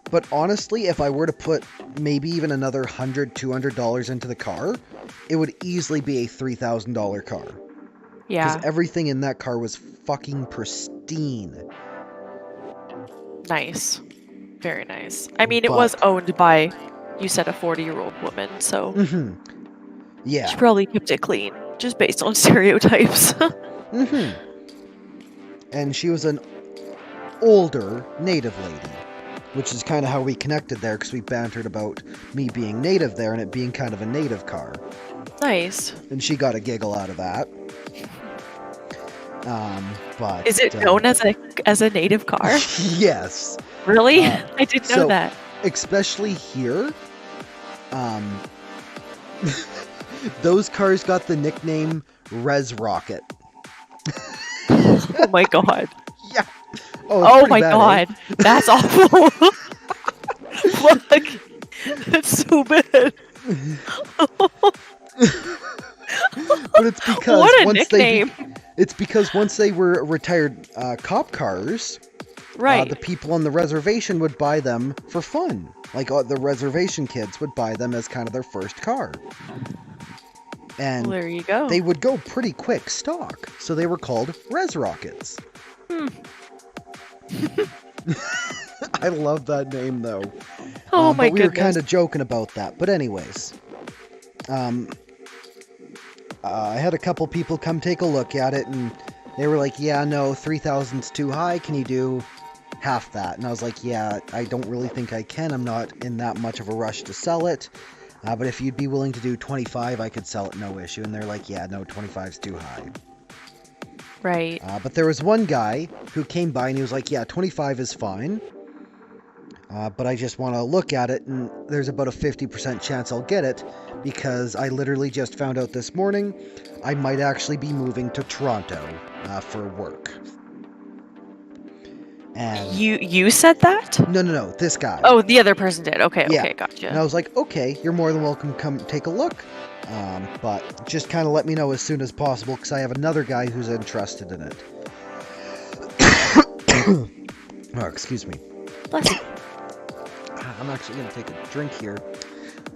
But honestly, if I were to put maybe even another $100, $200 into the car, it would easily be a $3,000 car. Yeah. Because everything in that car was fucking pristine. Nice. Very nice. I mean, it was owned by, you said, a 40-year-old woman, so Mm-hmm. Yeah. she probably kept it clean, just based on stereotypes. Mm-hmm. And she was an older native lady, which is kind of how we connected there, because we bantered about me being native there and it being kind of a native car. Nice. And she got a giggle out of that. Is it known as a native car? Yes. Really? Uh, I didn't know so- that. especially here, those cars got the nickname Res Rocket. Oh my god. Yeah. Oh, it's Oh pretty my bad, god. That's awful. Fuck. That's so bad. But it's because What a once nickname. it's because once they were retired cop cars, Right. the people on the reservation would buy them for fun. Like the reservation kids would buy them as kind of their first car. And Well, there you go. they would go pretty quick stock, so they were called Res Rockets. I love that name though. Oh my but we were goodness. kind of joking about that. But anyways, I had a couple people come take a look at it, and they were like, "Yeah, no, 3,000's too high. Can you do half that?" And I was like, "Yeah, I don't really think I can. I'm not in that much of a rush to sell it. But if you'd be willing to do 25, I could sell it, no issue." And they're like, "Yeah, no, 25's too high." Right. But there was one guy who came by and he was like, "Yeah, 25 is fine. But I just want to look at it, and there's about a 50% chance I'll get it, because I literally just found out this morning I might actually be moving to Toronto for work." And You said that? no, this guy. Oh, the other person did. Okay, Yeah. okay, And gotcha. I was like, "Okay, you're more than welcome to come take a look. But just kind of let me know as soon as possible, because I have another guy who's interested in it." Oh, excuse me. Bless you. I'm actually going to take a drink here.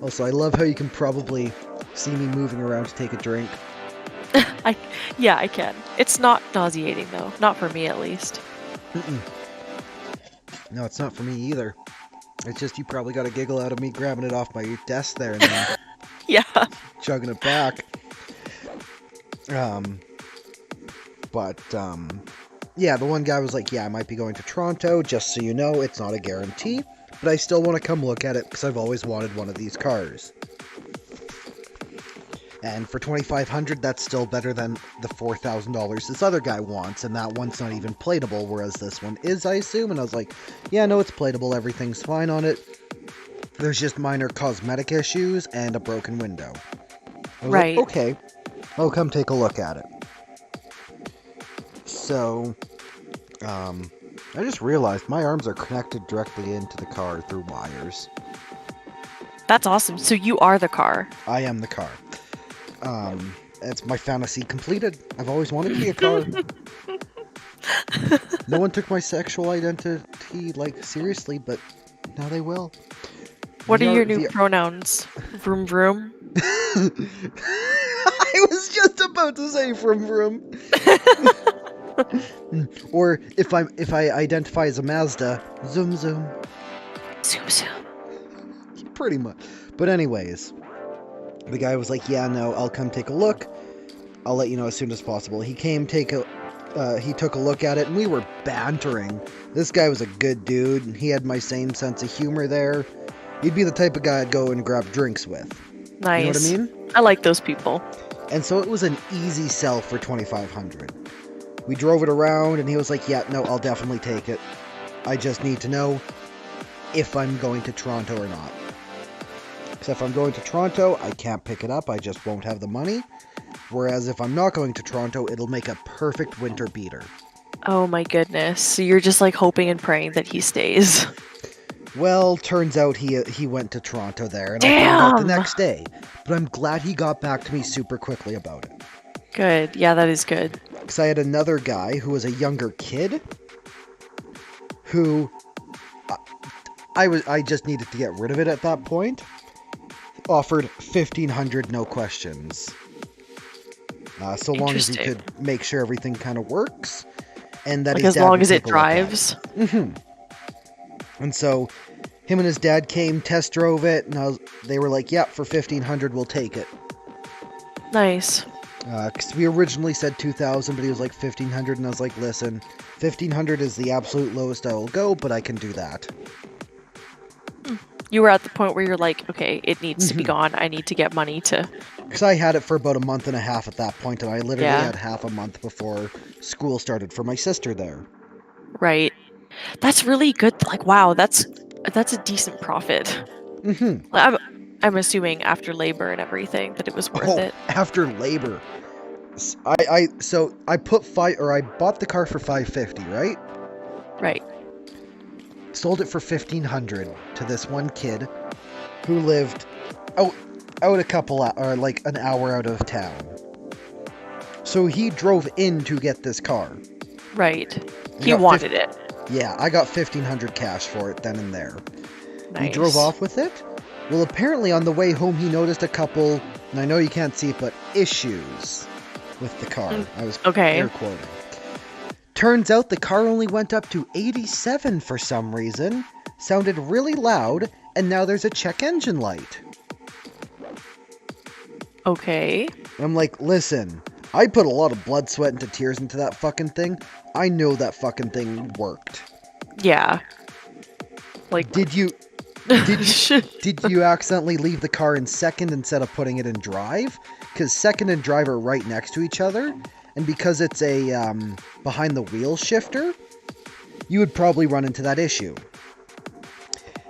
Also, I love how you can probably see me moving around to take a drink. Yeah, I can. It's not nauseating though. Not for me at least. Mm-mm. No, it's not for me either. It's just you probably got a giggle out of me grabbing it off my desk there and then Yeah. chugging it back. Yeah, the one guy was like, "Yeah, I might be going to Toronto, just so you know, it's not a guarantee, but I still want to come look at it because I've always wanted one of these cars." And for $2,500, that's still better than the $4,000 this other guy wants, and that one's not even plateable, whereas this one is, I assume. And I was like, "Yeah, no, it's plateable, everything's fine on it. There's just minor cosmetic issues and a broken window." I was Right. like, "Okay, I'll come take a look at it." So, I just realized my arms are connected directly into the car through wires. That's awesome. So you are the car. I am the car. It's my fantasy completed. I've always wanted to be a car. No one took my sexual identity, seriously, but now they will. What are your VR new pronouns? Vroom vroom? I was just about to say vroom vroom. Or if I identify as a Mazda, zoom zoom. Zoom zoom. Pretty much. But anyways, the guy was like, "Yeah, no, I'll come take a look. I'll let you know as soon as possible." He came he took a look at it, and we were bantering. This guy was a good dude, and he had my same sense of humor there. He'd be the type of guy I'd go and grab drinks with. Nice. You know what I mean? I like those people. And so it was an easy sell for $2,500. We drove it around, and he was like, "Yeah, no, I'll definitely take it. I just need to know if I'm going to Toronto or not. Because if I'm going to Toronto, I can't pick it up. I just won't have the money. Whereas if I'm not going to Toronto, it'll make a perfect winter beater." Oh my goodness. So you're just like hoping and praying that he stays. Well, turns out he went to Toronto there, and I found out the Damn! next day. But I'm glad he got back to me super quickly about it. Good. Yeah, that is good. Because I had another guy who was a younger kid who I just needed to get rid of it at that point. Offered $1,500, no questions. So long as he Interesting. could make sure everything kind of works, and that Like his as dad long would as it take a look at it. drives. And so him and his dad came, test drove it, and they were like, "Yeah, for $1,500, we'll take it." Nice. Because we originally said 2,000, but he was like 1,500, and I was like, "Listen, 1,500 is the absolute lowest I will go, but I can do that." You were at the point where you're like, okay, it needs to be gone. I need to get money to. Because I had it for about a month and a half at that point, and I literally Yeah. had half a month before school started for my sister there. Right. That's really good. Like, wow, that's That's a decent profit. Mm-hmm. I'm assuming after labor and everything that it was worth Oh, it. after labor. So I bought the car for $550, right? Right. Sold it for $1,500 to this one kid who lived out a couple or like an hour out of town. So he drove in to get this car. Right. I He got wanted it. Yeah, I got $1,500 cash for it then and there. Nice. He drove off with it. Well, apparently on the way home he noticed a couple, and I know you can't see it, but issues with the car. I was Okay. air quoting. Turns out the car only went up to 87 for some reason, sounded really loud, and now there's a check engine light. Okay. I'm like, listen, I put a lot of blood, sweat, and tears into that fucking thing. I know that fucking thing worked. Yeah. Like, Did you accidentally leave the car in second instead of putting it in drive? Because second and drive are right next to each other, and because it's a behind the wheel shifter, you would probably run into that issue.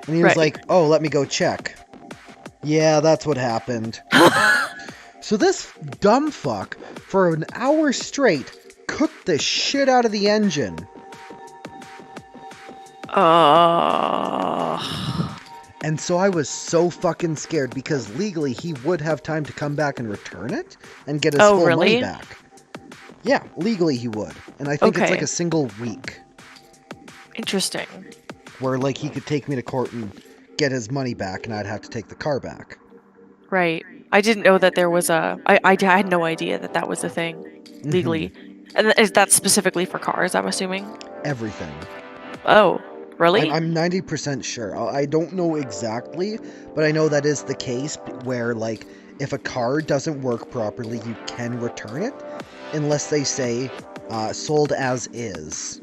And he was Right. like, oh, let me go check. Yeah, that's what happened. So this dumb fuck, for an hour straight, cooked the shit out of the engine. And so I was so fucking scared because legally he would have time to come back and return it and get his Oh, full money really? back. Yeah, legally he would. And I think it's Okay. like a single week Interesting. where like he could take me to court and get his money back and I'd have to take the car back. Right. I didn't know that there was I had no idea that that was a thing legally. And is that specifically for cars, I'm assuming? Everything. Oh, really? I'm 90% sure. I don't know exactly, but I know that is the case where, like, if a car doesn't work properly, you can return it, unless they say sold as is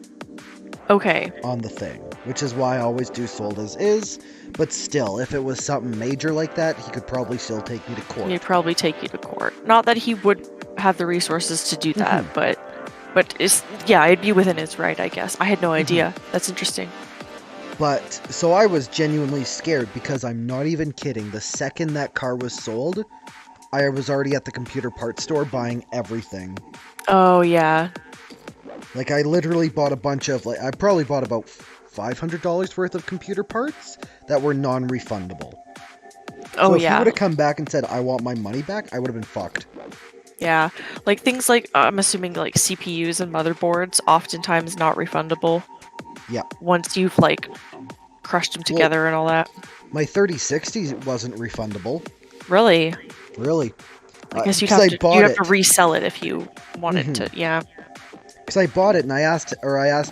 Okay. on the thing, which is why I always do sold as is, but still, if it was something major like that, he could probably still take me to court. He'd probably take you to court. Not that he would have the resources to do that, but yeah, it'd be within his right, I guess. I had no idea. That's interesting. But, so I was genuinely scared because I'm not even kidding. The second that car was sold, I was already at the computer parts store buying everything. Oh, yeah. Like, I literally bought a bunch of, like, I probably bought about $500 worth of computer parts that were non-refundable. Oh, so if he yeah. would have come back and said, I want my money back, I would have been fucked. Yeah. Like things like, I'm assuming like CPUs and motherboards, oftentimes not refundable. Yeah. Once you've like crushed them together and all that. My 3060 wasn't refundable. Really? Really. I guess you'd 'cause have I to bought you'd have it. to resell it if you wanted to. Yeah. Because I bought it and I asked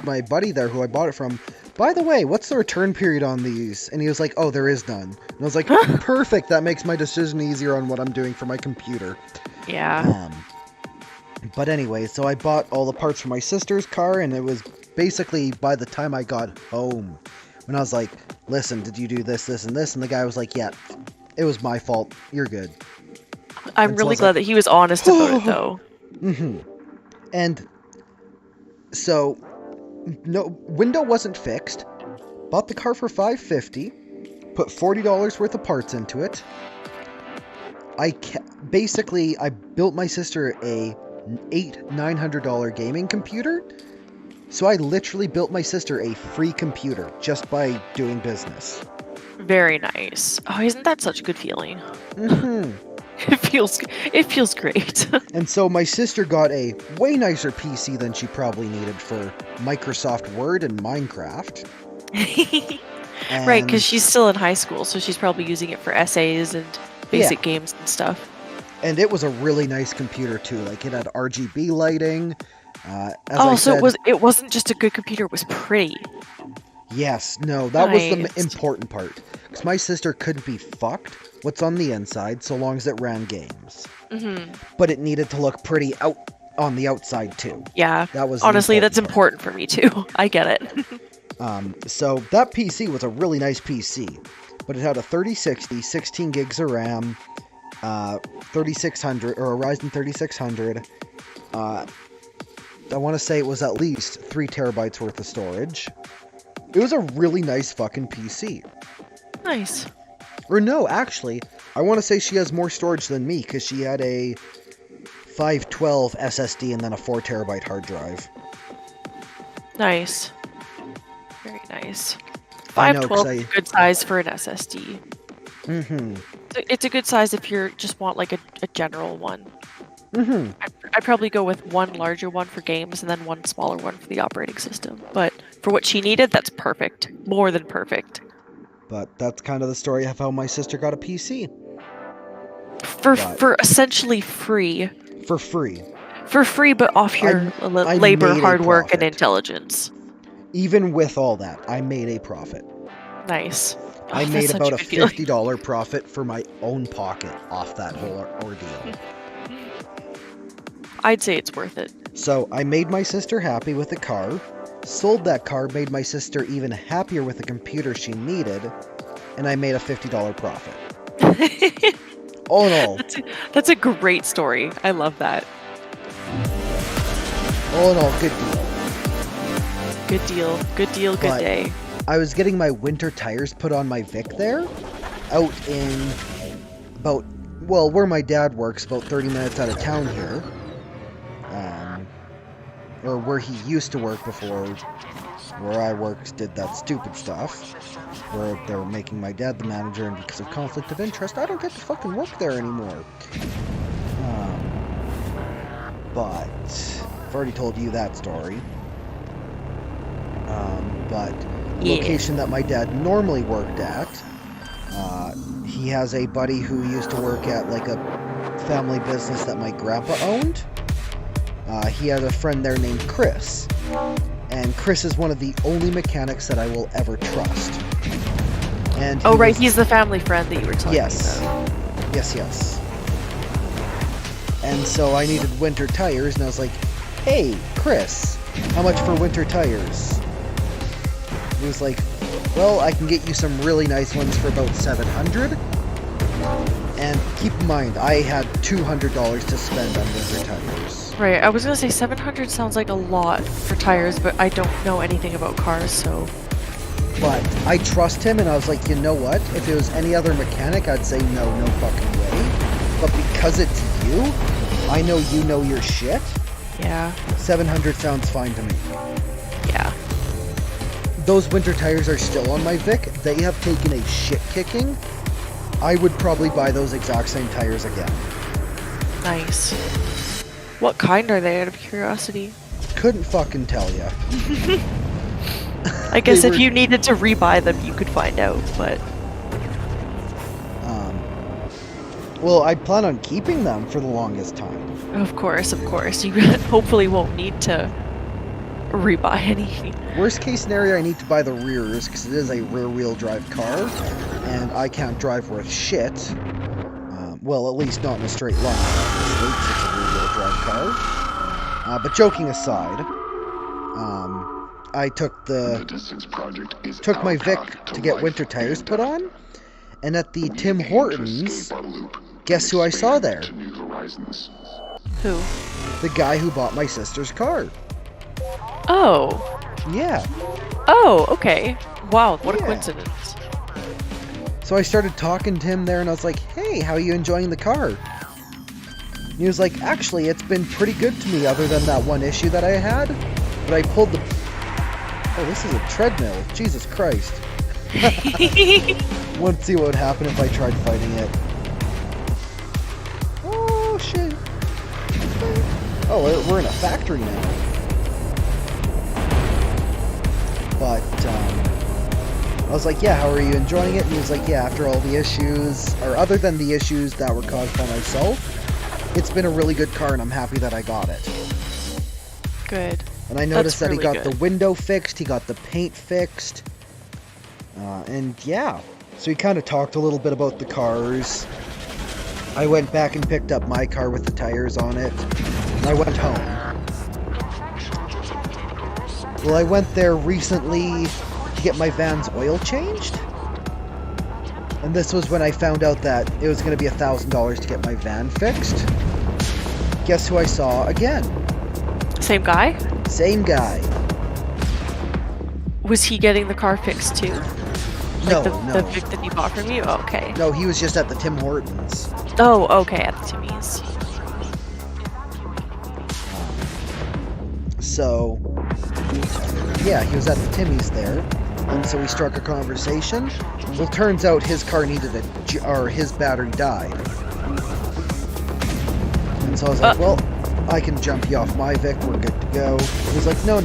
my buddy there who I bought it from, by the way, what's the return period on these? And he was like, oh, there is none. And I was like, perfect, that makes my decision easier on what I'm doing for my computer. Yeah. But anyway, so I bought all the parts for my sister's car, and it was basically by the time I got home, when I was like, listen, did you do this, this, and this? And the guy was like, yeah, it was my fault. You're good. I'm and so I really was glad like, that he was honest about it though. And so, no, window wasn't fixed. Bought the car for $550. Put $40 worth of parts into it. I built my sister a $900 gaming computer. So I literally built my sister a free computer just by doing business. Very nice. Oh, isn't that such a good feeling? Mm-hmm. It feels great. And so my sister got a way nicer PC than she probably needed for Microsoft Word and Minecraft. Right, because And- she's still in high school, so she's probably using it for essays and basic games and stuff. And it was a really nice computer too. Like it had RGB lighting. As Oh, I so said, it wasn't just a good computer; it was pretty. Yes, no, that was the Nice. important part. Because my sister couldn't be fucked what's on the inside so long as it ran games. Mm-hmm. But it needed to look pretty out on the outside too. Yeah. That was the Honestly, that's important important for me too. I get it. So that PC was a really nice PC. But it had a 3060, 16 gigs of RAM, 3600 or a Ryzen 3600. I want to say it was at least 3 terabytes worth of storage. It was a really nice fucking PC. Nice. Or no, actually, I want to say she has more storage than me because she had a 512 SSD and then a 4 terabyte hard drive. Nice. Very nice. I know, 512 'cause is a good size for an SSD. Mm-hmm. It's a good size if you just want like a general one. Mm-hmm. I'd probably go with one larger one for games and then one smaller one for the operating system. But for what she needed, that's perfect. More than perfect. But that's kind of the story of how my sister got a PC. For But- for essentially free. For free. For free, but off your I labor, made a hard work, and profit. intelligence. Even with all that, I made a profit. Nice. I Oh, made that's such about a good feeling. $50 profit for my own pocket off that whole ordeal. I'd say it's worth it. So I made my sister happy with the car, sold that car, made my sister even happier with the computer she needed, and I made a $50 profit. All in all, That's a great story. I love that. all in all, good deal. Good deal. Good deal. Good But- day. I was getting my winter tires put on my Vic there, out in about, well, where my dad works, about 30 minutes out of town here. Or where he used to work before, where I worked, did that stupid stuff, where they were making my dad the manager, and because of conflict of interest, I don't get to fucking work there anymore. But I've already told you that story. But the Yeah. location that my dad normally worked at, he has a buddy who used to work at like a family business that my grandpa owned. He had a friend there named Chris, and Chris is one of the only mechanics that I will ever trust. And Oh, he right. was- He's the family friend that you were telling Yes. me about. Yes. And so I needed winter tires, and I was like, "Hey, Chris, how much for winter tires?" He was like, "Well, I can get you some really nice ones for about 700. And keep in mind, I had $200 to spend on winter tires. Right. I was gonna say 700 sounds like a lot for tires, but I don't know anything about cars, so But I trust him, and I was like, you know what? If it was any other mechanic, I'd say no fucking way. But because it's you, I know you know your shit. yeah, 700 sounds fine to me. yeah. Those winter tires are still on my Vic. They have taken a shit kicking. I would probably buy those exact same tires again. Nice. What kind are they, out of curiosity? Couldn't fucking tell ya. I guess They if were- you needed to rebuy them, you could find out, but Well, I plan on keeping them for the longest time. of course, you hopefully won't need to rebuy any. Worst case scenario, I need to buy the rears because it is a rear-wheel drive car, and I can't drive worth shit. Well, at least not in a straight line, obviously, 'cause it's a rear-wheel drive car. But joking aside, I took my Vic to get winter tires put on, and at the Tim Hortons, guess who I saw there? Who? The guy who bought my sister's car. Oh. Yeah. Oh, okay. Wow, what a Yeah. coincidence. So I started talking to him there, and I was like, "Hey, how are you enjoying the car?" And he was like, "Actually, it's been pretty good to me, other than that one issue that I had. But I pulled the... Oh, this is a treadmill. Jesus Christ. Let's see what would happen if I tried fighting it. Oh, shit. Oh, we're in a factory now. But, I was like, yeah, how are you enjoying it? And he was like, yeah, after all the issues, or other than the issues that were caused by myself, it's been a really good car, and I'm happy that I got it. Good. And I noticed that he really got the good. window fixed, he got the paint fixed, and yeah. So we kind of talked a little bit about the cars. I went back and picked up my car with the tires on it, and I went home. Well, I went there recently to get my van's oil changed, and this was when I found out that it was going to be $1,000 to get my van fixed. Guess who I saw again? Same guy? Same guy. Was he getting the car fixed too? No, Like the no. Vic that you bought from you? Oh, okay. No, he was just at the Tim Hortons. Oh, okay, at the Timmy's. So, yeah, he was at the Timmy's there, and so we struck a conversation. Well, turns out his car needed or his battery died. And so I was like, well, I can jump you off my Vic, we're good to go. He's like, no,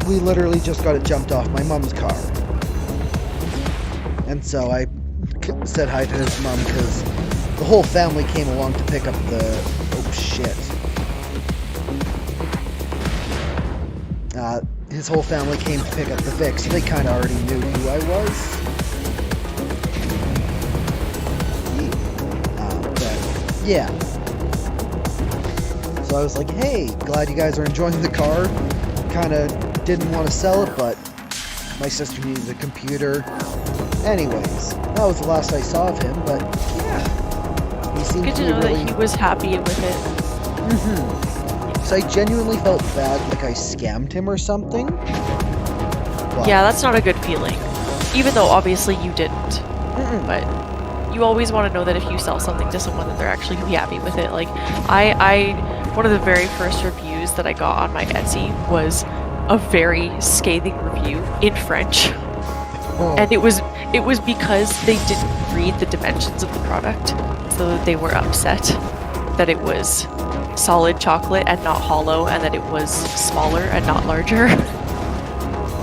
we literally just got it jumped off my mom's car. And so I said hi to his mom because the whole family came along to pick up the... Oh, shit. His whole family came to pick up the Vic, so they kind of already knew who I was. But, yeah. So I was like, hey, glad you guys are enjoying the car. Kind of didn't want to sell it, but my sister needed a computer. Anyways, that was the last I saw of him, but yeah. He seemed Good to to be know really... that he was happy with it. Mm-hmm. So I genuinely felt bad, like I scammed him or something. But... Yeah, that's not a good feeling. Even though obviously you didn't. But you always want to know that if you sell something to someone that they're actually gonna be happy with it. Like one of the very first reviews that I got on my Etsy was a very scathing review in French. Oh. And it was because they didn't read the dimensions of the product, so they were upset that it was solid chocolate and not hollow, and that it was smaller and not larger.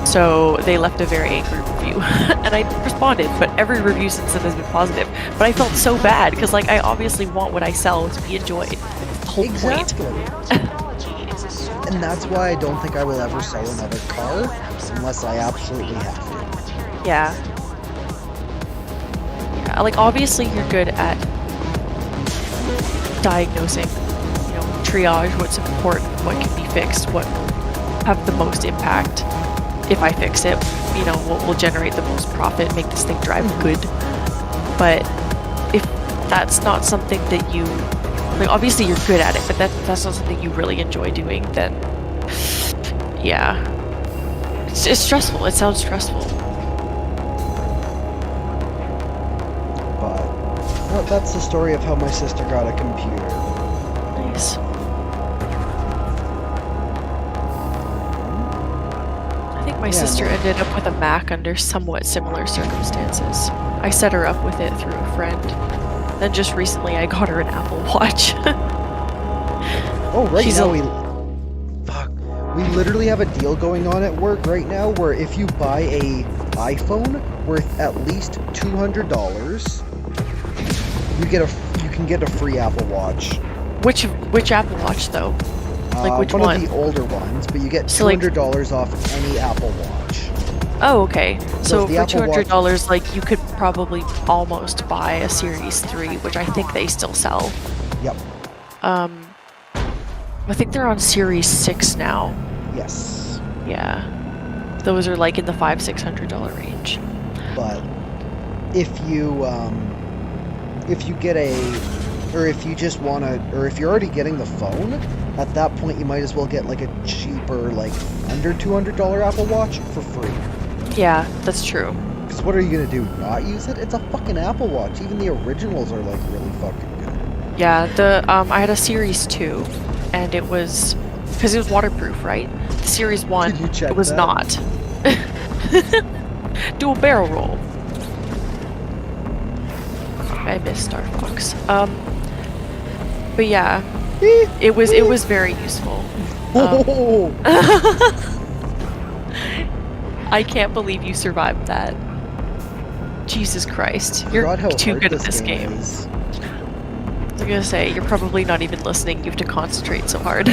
So they left a very angry review, and I responded. But every review since then has been positive. But I felt so bad because, like, I obviously want what I sell to be enjoyed. It's the whole point. And that's why I don't think I will ever sell another car unless I absolutely have to. Yeah. Yeah, like obviously you're good at diagnosing, you know, triage, what's important, what can be fixed, what have the most impact. If I fix it, you know, what will generate the most profit, make this thing drive good. But if that's not something that you, like obviously you're good at it, but that's not something you really enjoy doing, then yeah. It's stressful. It sounds stressful. But well, that's the story of how my sister got a computer. Nice. I think my sister ended up with a Mac under somewhat similar circumstances. I set her up with it through a friend. Then just recently I got her an Apple Watch. Oh, right She's now we literally have a deal going on at work right now where if you buy a iPhone worth at least $200, you can get a free Apple Watch. Which Apple Watch though? Like which one? one? Of the older ones, but you get $200 off any Apple Watch. Oh, okay. So the for Apple Watch- $200, like you could probably almost buy a Series 3, which I think they still sell. Yep. I think they're on Series 6 now. Yes. Yeah. Those are like in the $500-600 range. But if you get if you just want to, or if you're already getting the phone, at that point you might as well get like a cheaper, like under $200 Apple Watch for free. Yeah, that's true. Because what are you gonna do? Not use it? It's a fucking Apple Watch. Even the originals are like really fucking good. Yeah, I had a Series 2, and it was because it was waterproof, right? The Series 1, Did you check it was that? not. Do a barrel roll. I miss Star Fox. But yeah, it was very useful. Oh! I can't believe you survived that. Jesus Christ, you're God, how too hard good at this game. is. I was gonna say, you're probably not even listening, you have to concentrate so hard.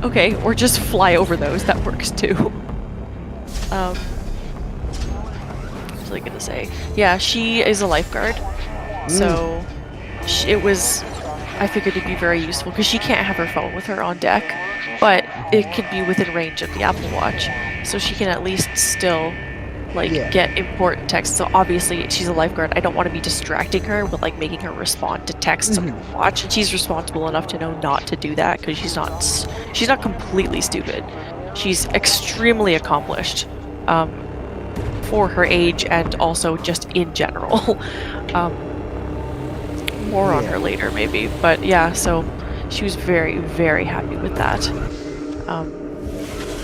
Okay, or just fly over those, that works too. What was I gonna say? Yeah, she is a lifeguard, so I figured it'd be very useful, because she can't have her phone with her on deck, but it could be within range of the Apple Watch, so she can at least still like Yeah. get important texts. So obviously she's a lifeguard. I don't want to be distracting her with like making her respond to texts on her watch, and she's responsible enough to know not to do that because she's not completely stupid. She's extremely accomplished for her age and also just in general. More on her later maybe, but yeah, so she was very, very happy with that.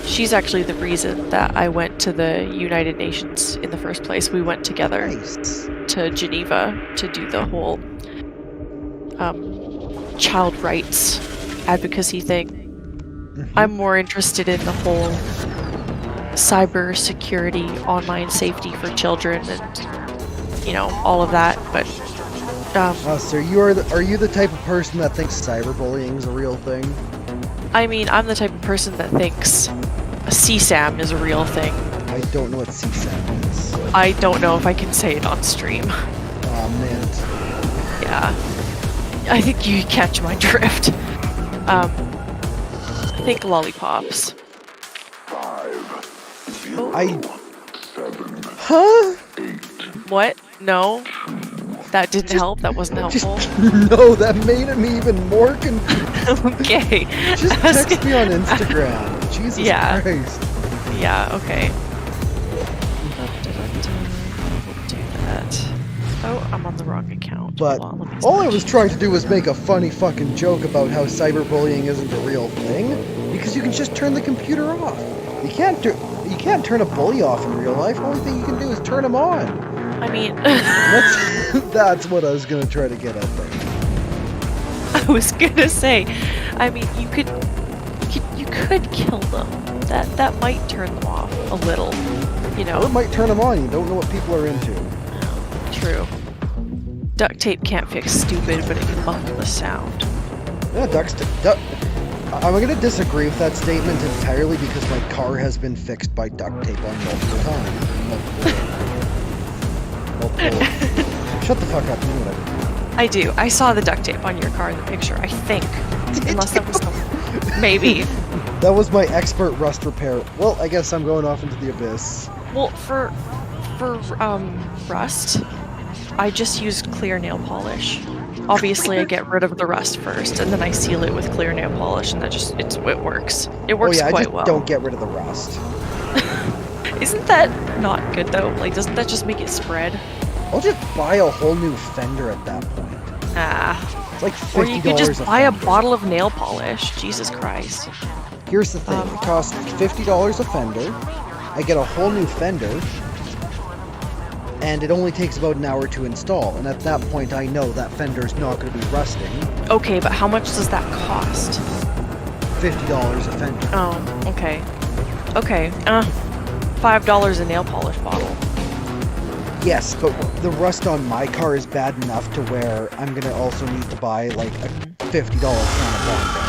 She's actually the reason that I went to the United Nations in the first place. We went together Nice. to Geneva to do the whole child rights advocacy thing. I'm more interested in the whole cyber security, online safety for children, and you know, all of that. But So are you the type of person that thinks cyberbullying is a real thing? I mean, I'm the type of person that thinks a CSAM is a real thing. I don't know what CSAM is. I don't know if I can say it on stream. Aw, man. Yeah. I think you catch my drift. I think lollipops. Huh? What? No? That didn't help? That wasn't helpful? No, that made me even more confused. Okay. Just text me on Instagram. Jesus Yeah. Christ. Yeah, okay. Do that. Oh, I'm on the wrong account. But Hold on, let me all I switch. was trying to do was make a funny fucking joke about how cyberbullying isn't a real thing, because you can just turn the computer off. You can't turn a bully off in real life. The only thing you can do is turn him on. I mean, That's what I was gonna try to get at there. I was gonna say, I mean, you could kill them. That might turn them off a little, you Or it know. might turn them on. You don't know what people are into. True. Duct tape can't fix stupid, but it can muffle the sound. Yeah, I'm gonna disagree with that statement entirely because my car has been fixed by duct tape on multiple times. Multiple. Shut the fuck up. You know what I mean. I do. I saw the duct tape on your car in the picture, I think. Unless that was maybe. That was my expert rust repair. Well, I guess I'm going off into the abyss. Well, for rust, I just used clear nail polish. Obviously, I get rid of the rust first, and then I seal it with clear nail polish, and that just it works. It works oh yeah, I quite just well. don't get rid of the rust. Isn't that not good though? Like, doesn't that just make it spread? I'll just buy a whole new fender at that point. Ah. It's like Or $50 you could just a buy a fender. bottle of nail polish. Jesus Christ. Here's the thing, it costs $50 a fender. I get a whole new fender. And it only takes about an hour to install. And at that point, I know that fender's not going to be rusting. Okay, but how much does that cost? $50 a fender. Oh, okay. Okay. $5 a nail polish bottle. Yes, but the rust on my car is bad enough to where I'm going to also need to buy like a $50 can of Bondo.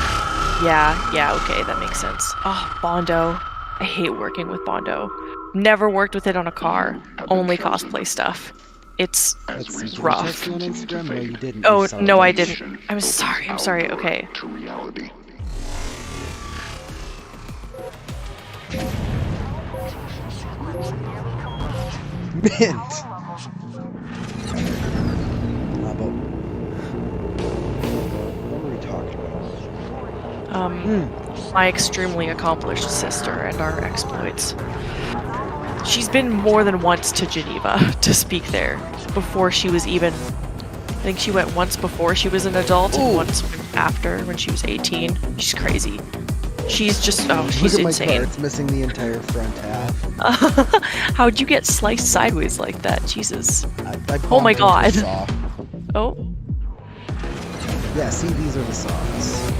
Yeah, okay, that makes sense. Oh, Bondo. I hate working with Bondo. Never worked with it on a car. Only cosplay stuff. It's Let's see, did I rough. text you on Instagram? No, you didn't. Oh, you son of no, a I bitch. didn't. I'm sorry, okay. To reality. Mint! About... What were we talking about? My extremely accomplished sister and our exploits. She's been more than once to Geneva to speak there before she was even... I think she went once before she was an adult and Ooh. once after when she was 18. She's crazy. She's just... Oh, Look she's at my car, insane. it's missing the entire front half. How'd you get sliced sideways like that? Jesus. I Oh my bombed it with a God. saw. Oh. Yeah, see, these are the saws.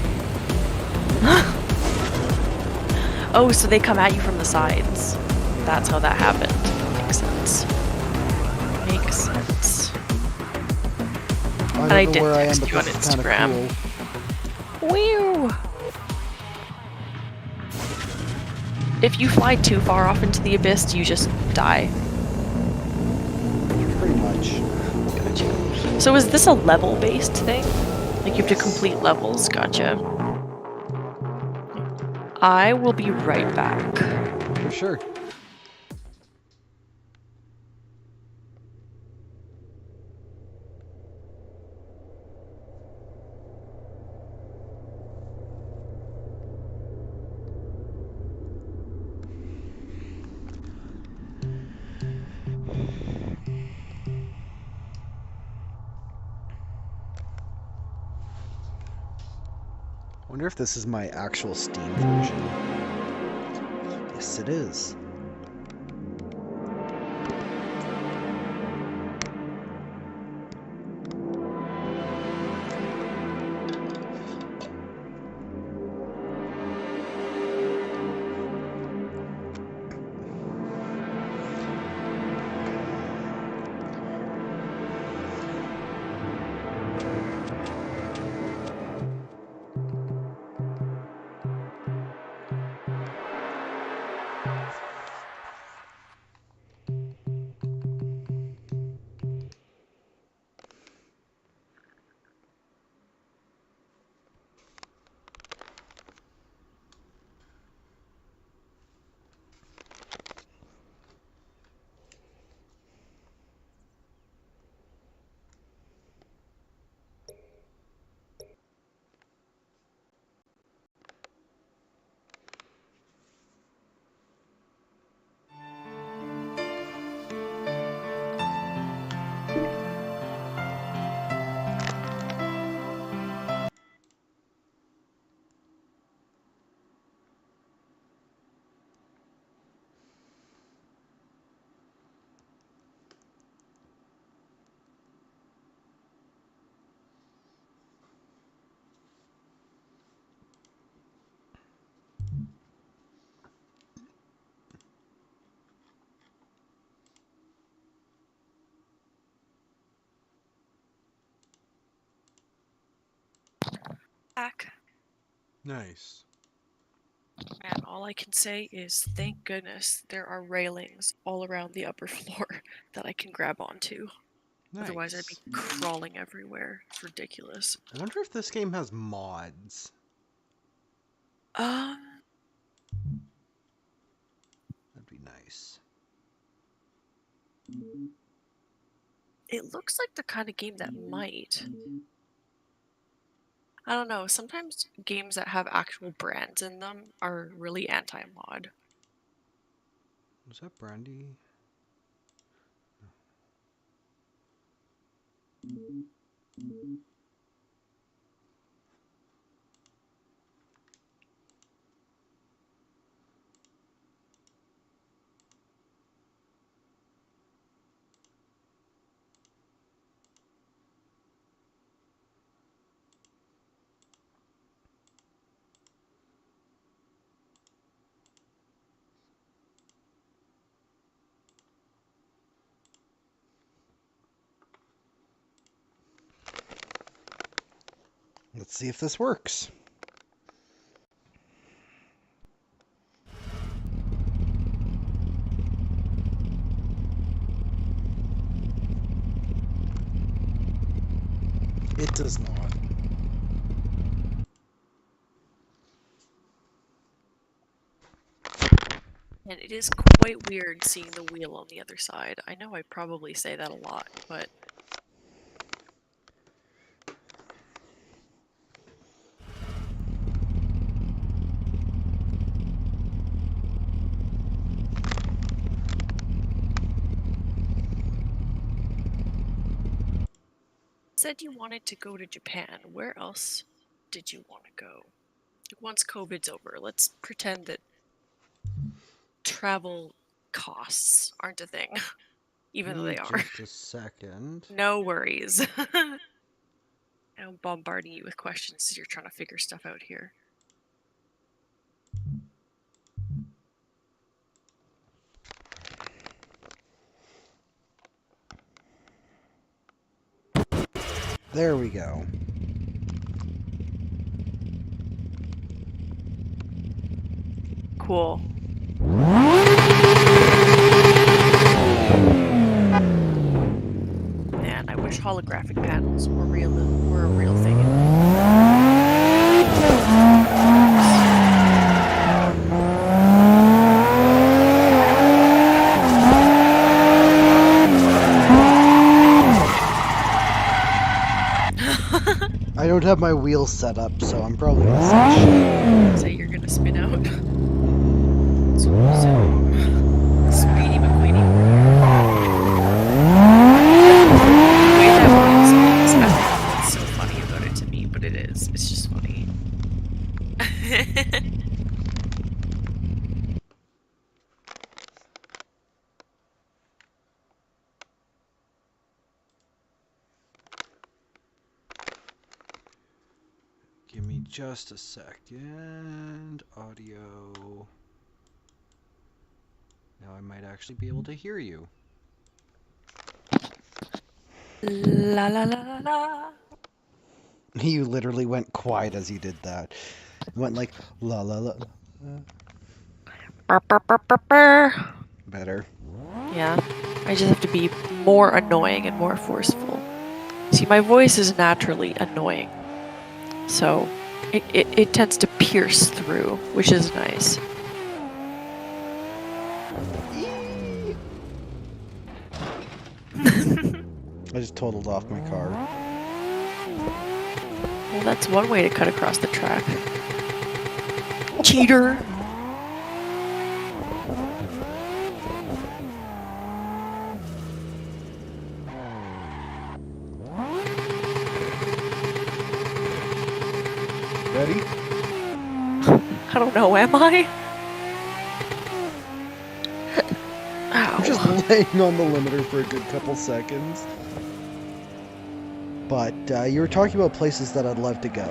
Oh, so they come at you from the sides. That's how that happened. Makes sense. Makes sense. I I don't did know where I am, text but you on this is kind Instagram. of cool. Whew. If you fly too far off into the abyss, you just die. Pretty much. Gotcha. So is this a level-based thing? Like you have to complete levels? Gotcha. I will be right back. For sure. wonder if this is my actual Steam version. Yes, it is. Back. Nice. Man, all I can say is thank goodness there are railings all around the upper floor that I can grab onto. Nice. Otherwise, I'd be crawling everywhere. It's ridiculous. I wonder if this game has mods. Um, That'd be nice. it looks like the kind of game that might. I don't know. Sometimes games that have actual brands in them are really anti-mod. Was that Brandy? Let's see if this works. It does not. And it is quite weird seeing the wheel on the other side. I know I probably say that a lot, but said you wanted to go to Japan. Where else did you want to go? Once COVID's over, let's pretend that travel costs aren't a thing, even though they are. Just a second. No worries. I'm bombarding you with questions as you're trying to figure stuff out here. There we go. Cool. Man, I wish holographic panels were a real thing. I don't have my wheels set up, so I'm probably gonna see shit. So you're gonna spin out. So, Speedy McQueenie over here. Wait, that wheels on this. I don't know what's so funny about it to me, but it is. It's just funny. just a second. Audio. Now I might actually be able to hear you. La la la la la. You literally went quiet as you did that. It went like la la la. Burr, burr, burr, burr, burr. Better. Yeah, I just have to be more annoying and more forceful. See, my voice is naturally annoying, so it tends to pierce through, which is nice. I just totaled off my car. Well, that's one way to cut across the track. Cheater! Ready? I don't know, am I? I'm just Ow. laying on the limiter for a good couple seconds. But you were talking about places that I'd love to go.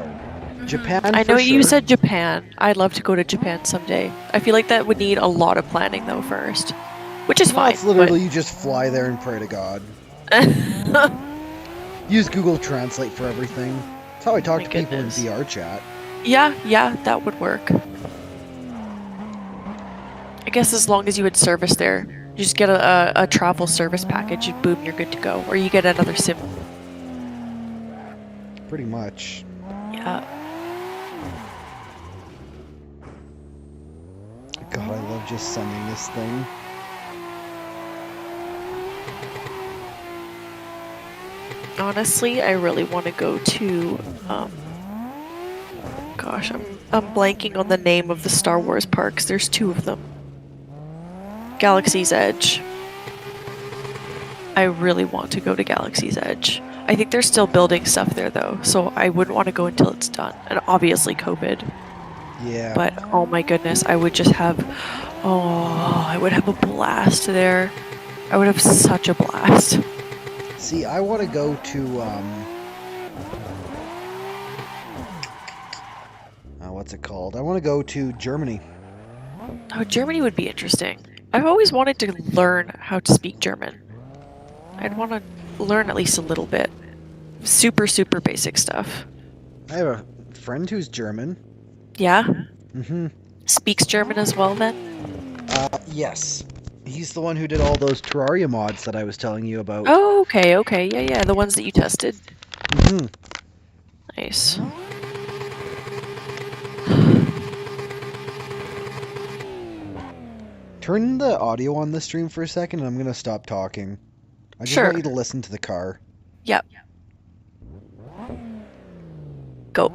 Japan, I for know you sure. said Japan. I'd love to go to Japan someday. I feel like that would need a lot of planning though first, which is Well, fine. it's literally you just fly there and pray to God. but- Use Google Translate for everything. That's how I talk My to people in goodness. VR chat. yeah, that would work. I guess as long as you had service there, you just get a travel service package, and boom, you're good to go. Or you get another SIM. Pretty much. Yeah. God, I love just sending this thing. Honestly, I really want to go to. Gosh, I'm blanking on the name of the Star Wars parks. There's two of them. Galaxy's Edge. I really want to go to Galaxy's Edge. I think they're still building stuff there though, so I wouldn't want to go until it's done. And obviously COVID. Yeah. But oh my goodness, I would just have. Oh, I would have a blast there. I would have such a blast. See, I want to go to, what's it called? I want to go to Germany. Oh, Germany would be interesting. I've always wanted to learn how to speak German. I'd want to learn at least a little bit. Super, super basic stuff. I have a friend who's German. Yeah? Mm-hmm. Speaks German as well then? Yes. He's the one who did all those Terraria mods that I was telling you about. Oh, okay. Yeah, the ones that you tested. Mm-hmm. Nice. Turn the audio on the stream for a second and I'm going to stop talking. I just Sure. want you to listen to the car. Yep. Go.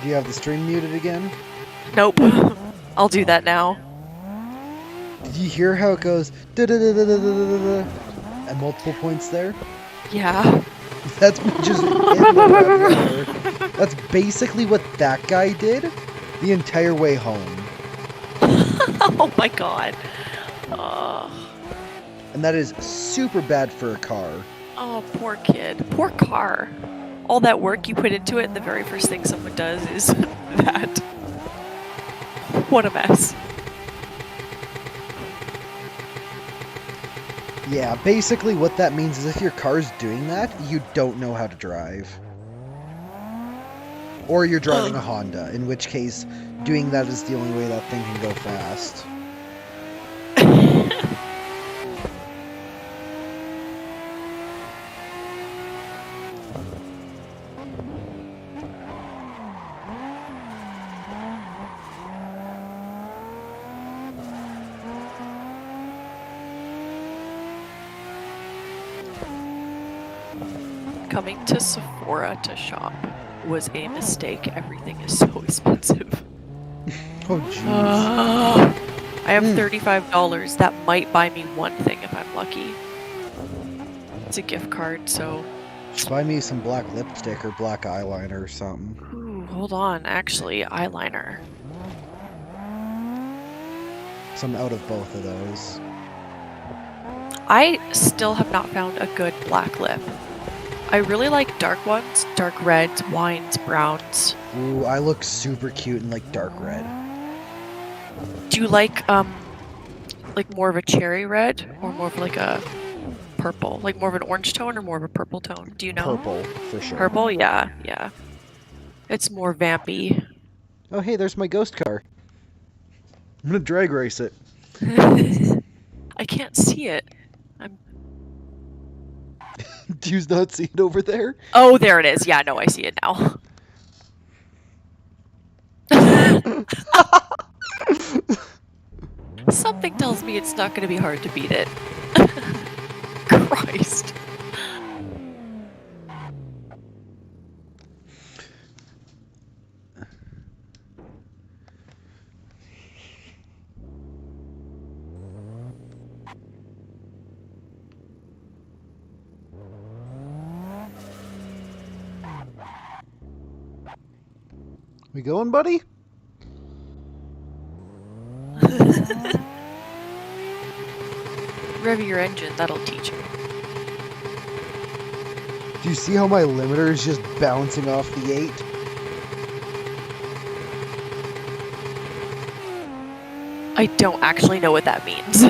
Do you have the stream muted again? Nope. I'll do that now. Did you hear how it goes da-da-da-da-da-da-da-da at multiple points there? Yeah. That's just in the red letter. That's basically what that guy did the entire way home. Oh my god. And that is super bad for a car. Oh, poor kid. Poor car. All that work you put into it, and the very first thing someone does is that. What a mess. Yeah, basically what that means is if your car's doing that, you don't know how to drive. Or you're driving a Honda, in which case doing that is the only way that thing can go fast. Coming to Sephora to shop. was a mistake. Everything is so expensive. Oh jeez. I have $35. That might buy me one thing if I'm lucky. It's a gift card, so... Just buy me some black lipstick or black eyeliner or something. Ooh, hold on. Actually, eyeliner. Some out of both of those. I still have not found a good black lip. I really like dark ones. Dark reds, wines, browns. Ooh, I look super cute in like dark red. Do you like more of a cherry red or more of like a purple? Like more of an orange tone or more of a purple tone? Do you know? Purple, for sure. Purple? Yeah, yeah. It's more vampy. Oh hey, there's my ghost car. I'm gonna drag race it. I can't see it. Do you not see it over there? Oh, there it is. Yeah, no, I see it now. Something tells me it's not going to be hard to beat it. Christ. We going, buddy? Rev your engine, that'll teach you. Do you see how my limiter is just bouncing off the 8? I don't actually know what that means.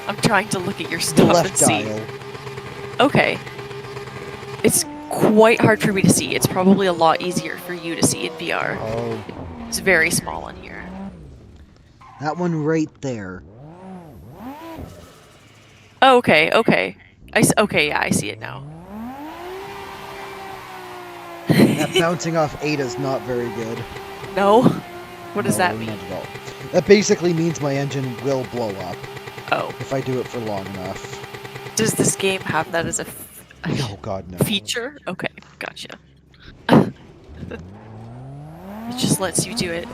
I'm trying to look at your The stuff and left see. dial. Okay. It's quite hard for me to see. It's probably a lot easier for you to see in VR. Oh, It's very small on here. that one right there. Oh, okay, okay. Okay, yeah, I see it now. That bouncing off 8 is not very good. No? What does No, that mean? not at all. That basically means my engine will blow up Oh. if I do it for long enough. Does this game have that as a Oh god, no. feature? Okay, gotcha. It just lets you do it.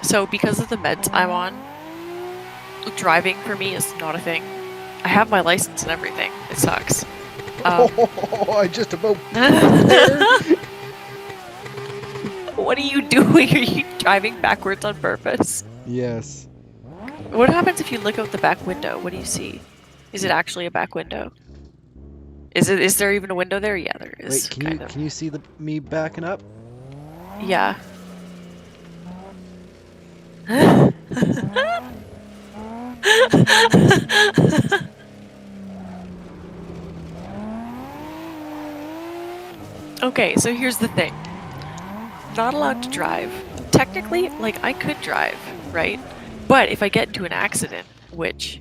So because of the meds I'm on, driving for me is not a thing. I have my license and everything. It sucks. Oh, I just about... What are you doing? Are you driving backwards on purpose? Yes. What happens if you look out the back window? What do you see? Is it actually a back window? Is there even a window there? Yeah, there is. Wait, can you see me backing up? Yeah. Okay, so here's the thing. Not allowed to drive. Technically, like, I could drive, right? But if I get into an accident, which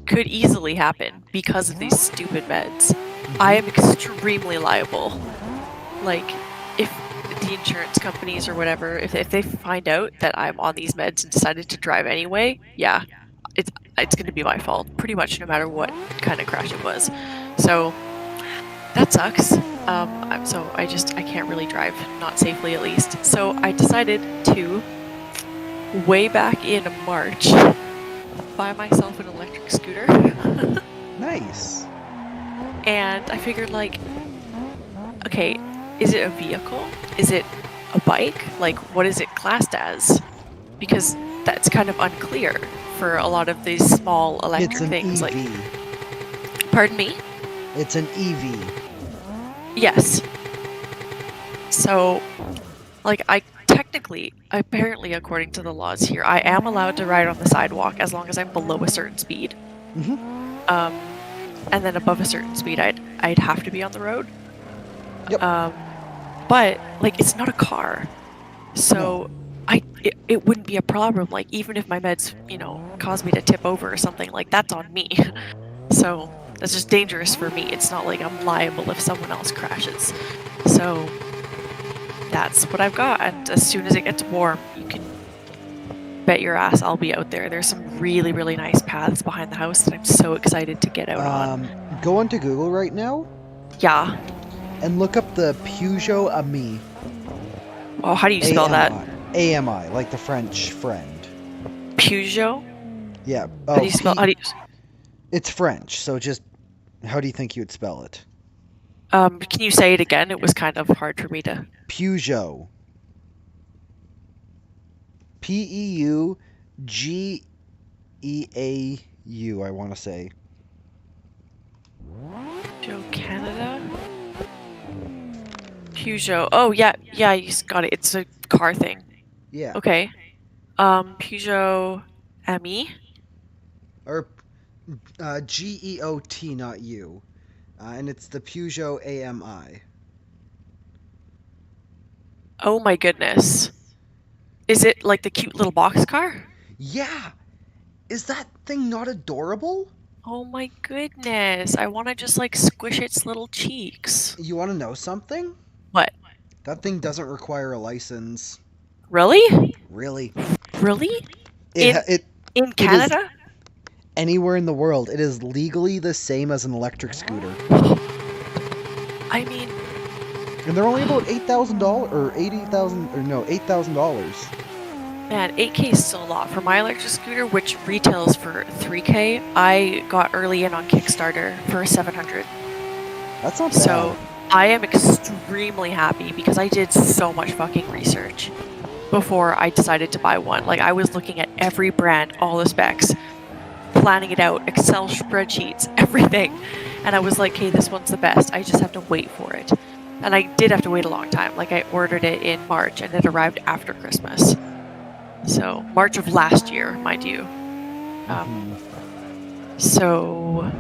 could easily happen because of these stupid meds, I am extremely liable. Like, if the insurance companies or whatever, if they find out that I'm on these meds and decided to drive anyway, yeah, it's going to be my fault, pretty much no matter what kind of crash it was. So that sucks. So I can't really drive, not safely at least. So I decided to, way back in March, buy myself an electric scooter. Nice. And I figured, like, okay, is it a vehicle? Is it a bike? Like, what is it classed as? Because that's kind of unclear for a lot of these small electric It's an things. EV. Like, pardon me? It's an EV. Yes. So, like, apparently, according to the laws here, I am allowed to ride on the sidewalk as long as I'm below a certain speed. Mm-hmm. And then above a certain speed, I'd have to be on the road. Yep. But like, it's not a car, so it wouldn't be a problem. Like, even if my meds, cause me to tip over or something, like, that's on me. So that's just dangerous for me. It's not like I'm liable if someone else crashes. So that's what I've got. And as soon as it gets warm, you can bet your ass I'll be out there. There's some really, really nice paths behind the house that I'm so excited to get out on. Go onto Google right now Yeah. and look up the Peugeot Ami. Oh, how do you spell that? AMI, like the French friend. Peugeot? Yeah. How do you spell? It's French, so just how do you think you would spell it? Can you say it again? It was kind of hard for me to. Peugeot. Peugeeau, I want to say. Peugeot Canada? Peugeot. Oh, yeah, you got it. It's a car thing. Yeah. Okay. Peugeot Ami? Or GEOT, not U. And it's the Peugeot AMI. Oh my goodness. Is it like the cute little box car? Yeah! Is that thing not adorable? Oh my goodness. I want to just like squish its little cheeks. You want to know something? What? That thing doesn't require a license. Really? Really? Really? In Canada? Anywhere in the world. It is legally the same as an electric scooter. I mean... And they're only about $8,000 or $80,000 or no, $8,000. Man, 8K is still a lot. For my electric scooter, which retails for 3K, I got early in on Kickstarter for 700. That's not bad. So I am extremely happy because I did so much fucking research before I decided to buy one. Like, I was looking at every brand, all the specs, planning it out, Excel spreadsheets, everything. And I was like, hey, this one's the best. I just have to wait for it. And I did have to wait a long time. Like, I ordered it in March and it arrived after Christmas. So, March of last year, mind you. So,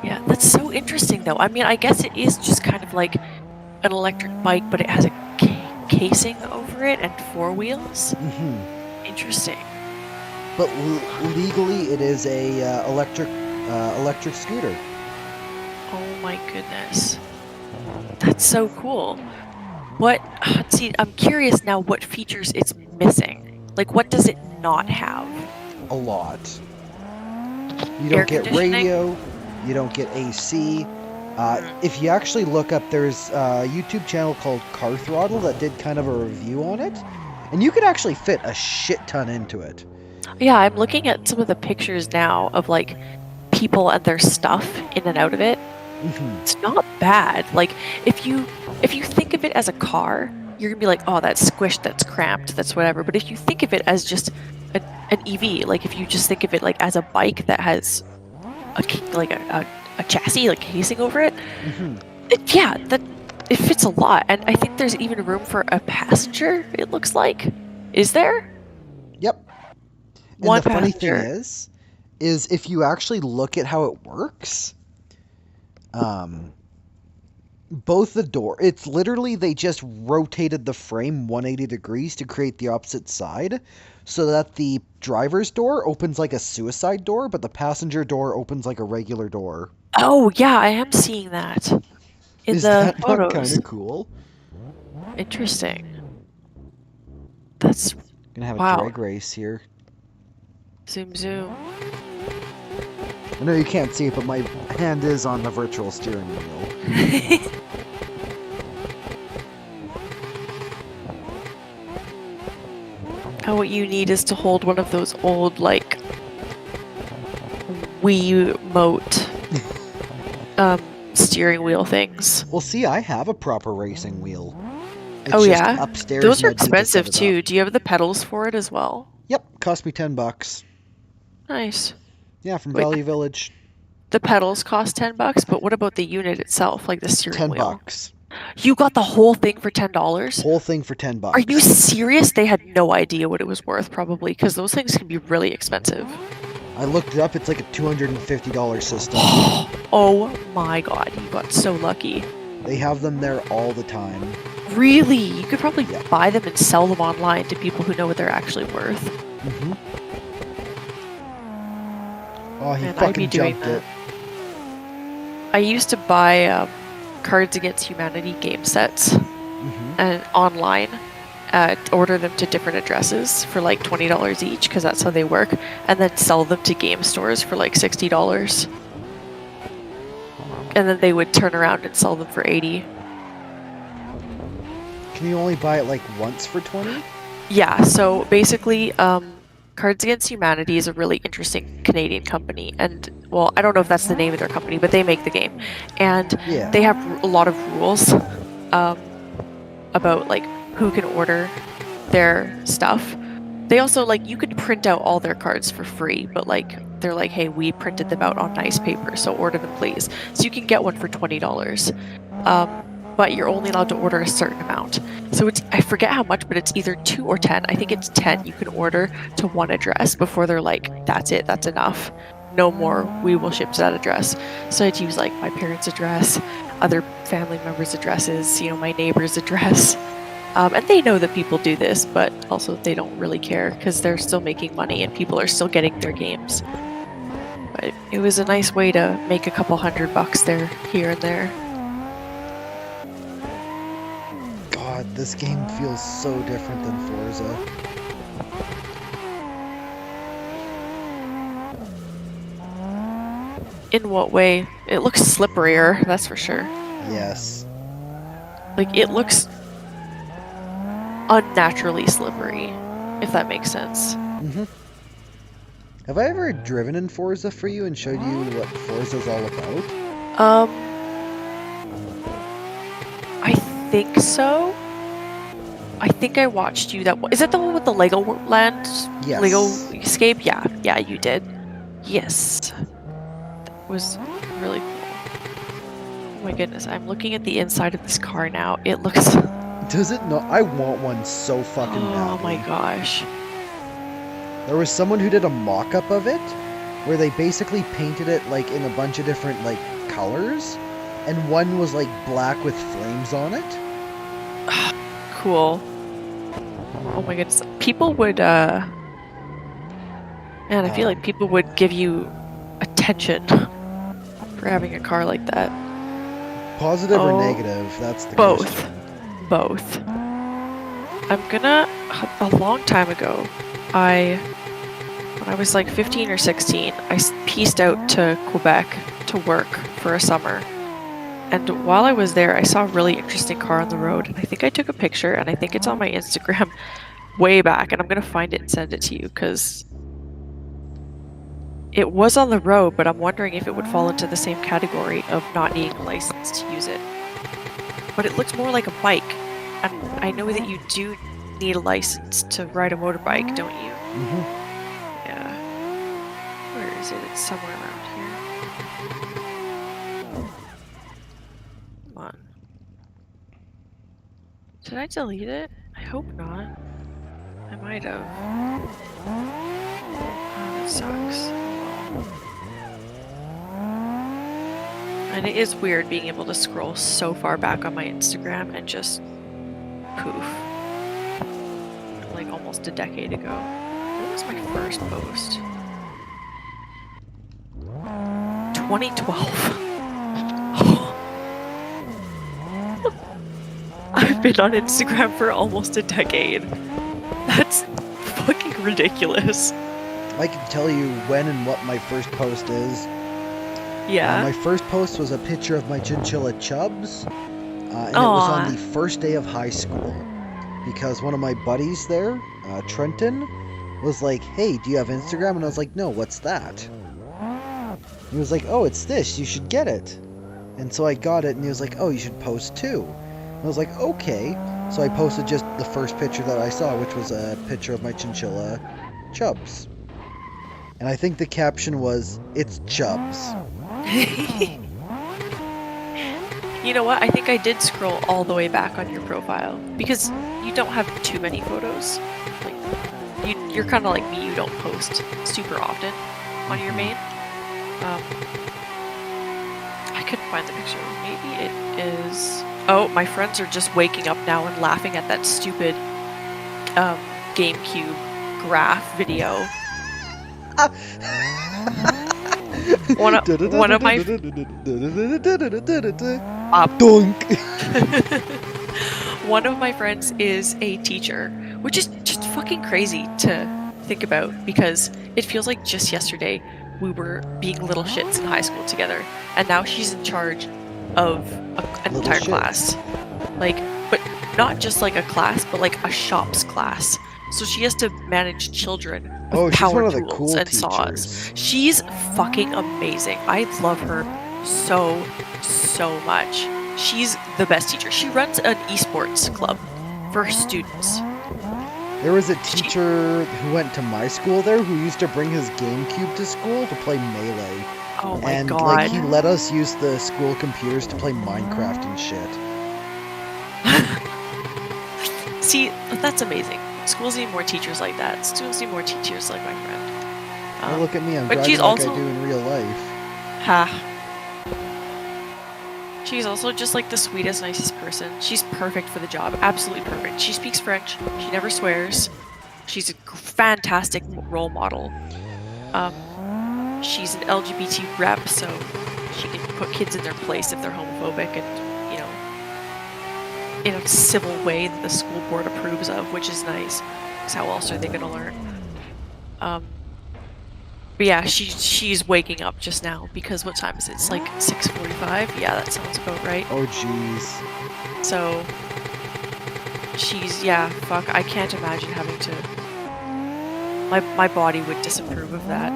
yeah, that's so interesting, though. I mean, I guess it is just kind of like an electric bike, but it has a casing over it and four wheels. Interesting. But legally, it is a electric scooter. Oh my goodness. That's so cool. See, I'm curious now what features it's missing. Like, what does it not have? A lot. You Air don't get conditioning? radio. You don't get AC. If you actually look up, there's a YouTube channel called Car Throttle that did kind of a review on it. And you could actually fit a shit ton into it. Yeah, I'm looking at some of the pictures now of, like, people and their stuff in and out of it. It's not bad. Like, if you think of it as a car, you're gonna be like, oh, that's squished, that's cramped, that's whatever. But if you think of it as just an EV, like if you just think of it like as a bike that has a chassis, like casing over it, it fits a lot. And I think there's even room for a passenger. It looks like, is there? Yep. And One the funny passenger. thing is if you actually look at how it works, both the door, it's literally they just rotated the frame 180 degrees to create the opposite side so that the driver's door opens like a suicide door, but the passenger door opens like a regular door. Oh yeah, I am seeing that in Is the that not photos. kind of cool? Interesting. That's Gonna have wow. a drag race here. Zoom zoom. I know you can't see it, but my hand is on the virtual steering wheel. And what you need is to hold one of those old, like, Wiimote steering wheel things. Well, see, I have a proper racing wheel. It's Oh, just yeah? upstairs. Those are and I need to set expensive it too. up. Do you have the pedals for it as well? Yep, cost me $10. Nice. Yeah, from Wait. Valley Village. The pedals cost $10, but what about the unit itself, like the steering wheel? $10. You got the whole thing for $10? Whole thing for $10. Are you serious? They had no idea what it was worth, probably, because those things can be really expensive. I looked it up. It's like a $250 system. Oh my god, you got so lucky. They have them there all the time. Really? You could probably Yeah. buy them and sell them online to people who know what they're actually worth. Mm-hmm. Oh, he Man, I'd be fucking doing jumped that. it. I used to buy Cards Against Humanity game sets Mm-hmm. and online, order them to different addresses for like $20 each, because that's how they work, and then sell them to game stores for like $60. And then they would turn around and sell them for $80. Can you only buy it like once for 20? Yeah, so basically, Cards Against Humanity is a really interesting Canadian company, and well, I don't know if that's the name of their company, but they make the game, and Yeah. they have a lot of rules about like who can order their stuff. They also like you could print out all their cards for free, but like they're like, hey, we printed them out on nice paper, so order them please. So you can get one for $20. But you're only allowed to order a certain amount. So it's, I forget how much, but it's either 2 or 10. I think it's 10 you can order to one address before they're like, that's it, that's enough. No more, we will ship to that address. So I had to use like my parents' address, other family members' addresses, you know, my neighbor's address. And they know that people do this, but also they don't really care because they're still making money and people are still getting their games. But it was a nice way to make a couple $100 there, here and there. God, this game feels so different than Forza. In what way? It looks slipperier, that's for sure. Yes. Like, it looks unnaturally slippery, if that makes sense. Mm-hmm. Have I ever driven in Forza for you and showed you what Forza's all about? I think so. I think I watched you that one. Is that the one with the Legoland? Yes. Lego Escape? Yeah, you did. Yes. That was really cool. Oh my goodness, I'm looking at the inside of this car now. It looks... Does it not? I want one so fucking badly. Oh my gosh. There was someone who did a mock-up of it, where they basically painted it like in a bunch of different like colors, and one was like black with flames on it. Cool. Oh my goodness. People would, man, I feel like people would give you attention for having a car like that. Positive Oh, or negative? That's the Both. question. Both. I'm gonna, a long time ago, when I was like 15 or 16, I pieced out to Quebec to work for a summer. And while I was there, I saw a really interesting car on the road. And I think I took a picture, and I think it's on my Instagram way back. And I'm going to find it and send it to you, because it was on the road, but I'm wondering if it would fall into the same category of not needing a license to use it. But it looks more like a bike. And I know that you do need a license to ride a motorbike, don't you? Mm-hmm. Yeah. Where is it? It's somewhere around here. Come on. Did I delete it? I hope not. I might have. Oh, that sucks. And it is weird being able to scroll so far back on my Instagram and just poof. Like almost a decade ago. What was my first post? 2012. I've been on Instagram for almost a decade. That's fucking ridiculous. I can tell you when and what my first post is. Yeah. My first post was a picture of my chinchilla Chubbs, and it was on the first day of high school, because one of my buddies there, Trenton, was like, "Hey, do you have Instagram?" And I was like, "No, what's that?" He was like, "Oh, it's this, you should get it." And so I got it, and he was like, "Oh, you should post too." And I was like, "Okay." So I posted just the first picture that I saw, which was a picture of my chinchilla Chubbs. And I think the caption was, "It's Chubbs." You know what? I think I did scroll all the way back on your profile, because you don't have too many photos. Like, you're kind of like me, you don't post super often on your main. I couldn't find the picture. Maybe it is... Oh, my friends are just waking up now and laughing at that stupid GameCube graph video. One of my Dunk. One of my friends is a teacher, which is just fucking crazy to think about because it feels like just yesterday we were being little shits in high school together, and now she's in charge of an Little entire shits. class. Like, but not just like a class, but like a shops class. So she has to manage children with Oh, she's power one of the tools cool and saws. teachers. She's fucking amazing. I love her so much. She's the best teacher. She runs an esports club for her students. There was a teacher who went to my school there who used to bring his GameCube to school to play Melee. Oh my And god. like he let us use the school computers to play Minecraft and shit. See, that's amazing. Schools need more teachers like that. Schools need more teachers like my friend. Now look at me, I'm but driving she's like also- I do in real life. Ha. She's also just like the sweetest, nicest person. She's perfect for the job. Absolutely perfect. She speaks French. She never swears. She's a fantastic role model. She's an LGBT rep, so she can put kids in their place if they're homophobic and, you know, in a civil way that the school board approves of, which is nice. Because how else are they going to learn? But yeah, she's waking up just now because what time is it? It's like 6:45. Yeah, that sounds about right. Oh jeez. So she's fuck. I can't imagine having to. My body would disapprove of that.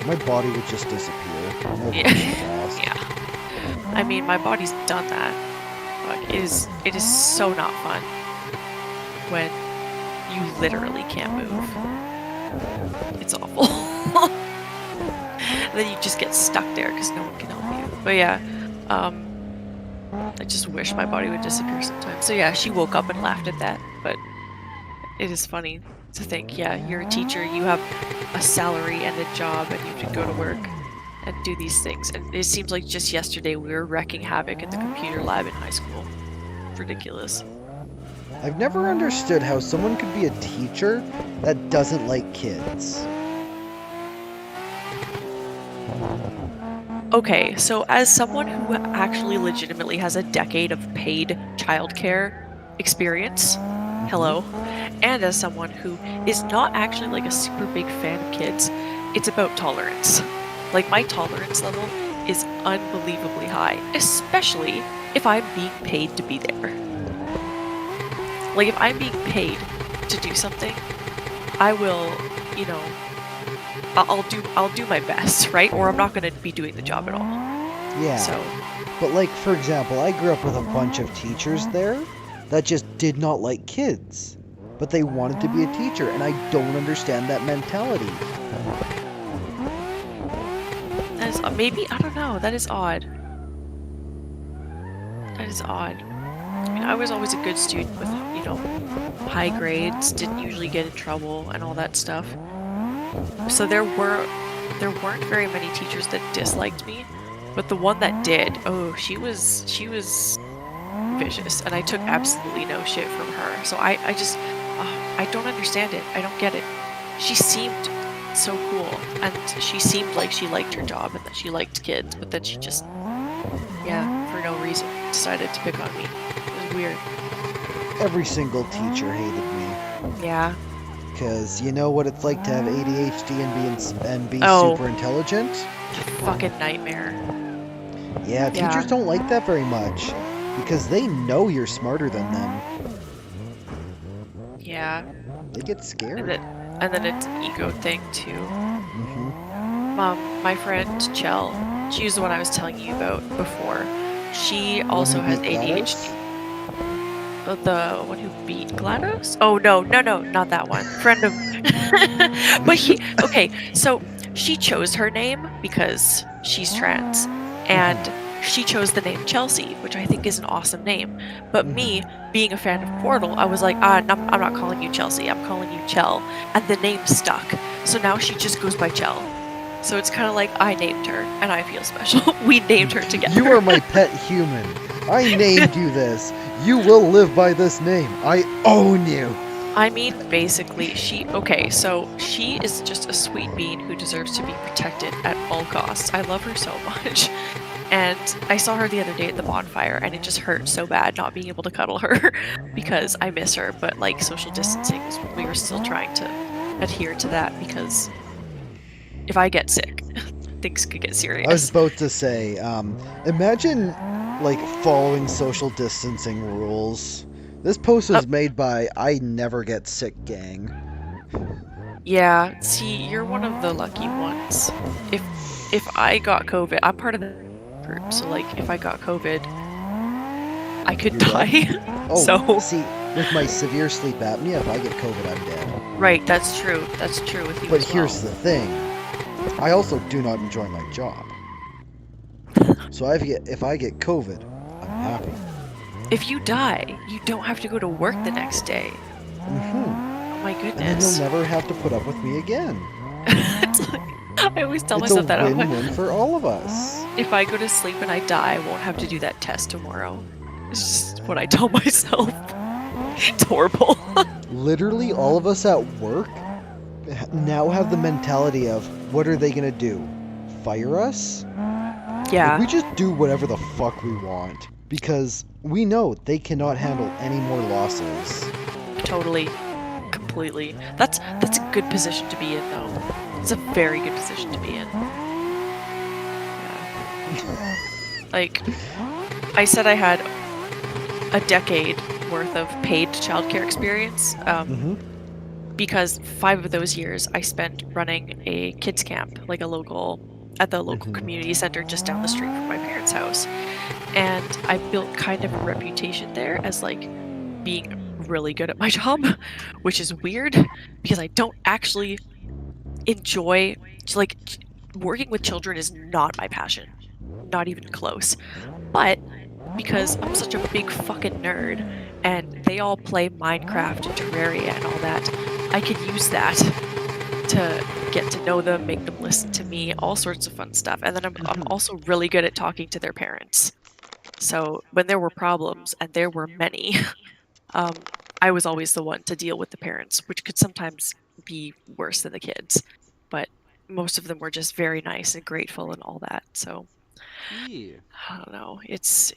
My body would just disappear. No Yeah. questions asked. Yeah. I mean, my body's done that. Fuck, it is so not fun when you literally can't move. It's awful. And then you just get stuck there because no one can help you. But yeah, I just wish my body would disappear sometimes. So yeah, she woke up and laughed at that. But it is funny to think, yeah, you're a teacher, you have a salary and a job, and you have to go to work and do these things. And it seems like just yesterday we were wrecking havoc at the computer lab in high school. It's ridiculous. I've never understood how someone could be a teacher that doesn't like kids. Okay, so as someone who actually legitimately has a decade of paid childcare experience, hello, and as someone who is not actually like a super big fan of kids, it's about tolerance. Like my tolerance level is unbelievably high, especially if I'm being paid to be there. Like if I'm being paid to do something, I will, you know, I'll do my best, right? Or I'm not going to be doing the job at all. Yeah. So, But like, for example, I grew up with a bunch of teachers there that just did not like kids. But they wanted to be a teacher, and I don't understand that mentality. that is maybe, I don't know, that is odd. That is odd. I mean, I was always a good student with, you know, high grades, didn't usually get in trouble and all that stuff. So there weren't very many teachers that disliked me, but the one that did, oh, she was vicious, and I took absolutely no shit from her. So I just I don't understand it. I don't get it. She seemed so cool, and she seemed like she liked her job and that she liked kids, but then she just, for no reason, decided to pick on me. It was weird. Every single teacher hated me. Yeah. Because you know what it's like to have ADHD and be Oh. super intelligent? Fucking nightmare. Yeah, Yeah. teachers don't like that very much. Because they know you're smarter than them. Yeah. They get scared. And then it's an ego thing too. Mm-hmm. My friend Chell, she's the one I was telling you about before. She also has ADHD. The one who beat GLaDOS? Oh no, not that one. Friend of But okay, so she chose her name because she's trans, and she chose the name Chelsea, which I think is an awesome name. But me, being a fan of Portal, I was like, I'm not calling you Chelsea, I'm calling you Chell. And the name stuck. So now she just goes by Chell. So it's kind of like I named her, and I feel special. We named her together. You are my pet human. I named you this. You will live by this name. I own you. I mean, basically, okay, so she is just a sweet bean who deserves to be protected at all costs. I love her so much. And I saw her the other day at the bonfire, and it just hurt so bad not being able to cuddle her because I miss her. But like social distancing, we were still trying to adhere to that because if I get sick, things could get serious. I was about to say, imagine like following social distancing rules. This post was made by I Never Get Sick Gang. Yeah, see, you're one of the lucky ones. If I got COVID, I'm part of the group, so like if I got COVID, I could You're die. Oh, So see, with my severe sleep apnea, if I get COVID, I'm dead. right, that's true. That's true with you But as here's well. the thing. I also do not enjoy my job. So if I get COVID, I'm happy. If you die, you don't have to go to work the next day. Mm-hmm. Oh my And then goodness. you'll never have to put up with me again. It's like, I always tell It's a myself that. I'm like, win-win for all of us. if I go to sleep and I die, I won't have to do that test tomorrow. It's just what I tell myself. It's horrible. Literally, all of us at work now have the mentality of, what are they gonna do? Fire us? Yeah. Like, we just do whatever the fuck we want. Because we know they cannot handle any more losses. Totally. Completely. That's a good position to be in, though. It's a very good position to be in. Yeah. Like, I said I had a decade worth of paid childcare experience Mm-hmm. because 5 of those years I spent running a kids camp, like at the local Mhm. community center just down the street from my parents' house. And I built kind of a reputation there as like being really good at my job, which is weird because I don't actually enjoy like working with children is not my passion. Not even close. But because I'm such a big fucking nerd and they all play Minecraft and Terraria and all that, I could use that to get to know them, make them listen to me, all sorts of fun stuff. And then I'm also really good at talking to their parents. So when there were problems, and there were many, I was always the one to deal with the parents, which could sometimes be worse than the kids. But most of them were just very nice and grateful and all that. So Yeah. I don't know. It's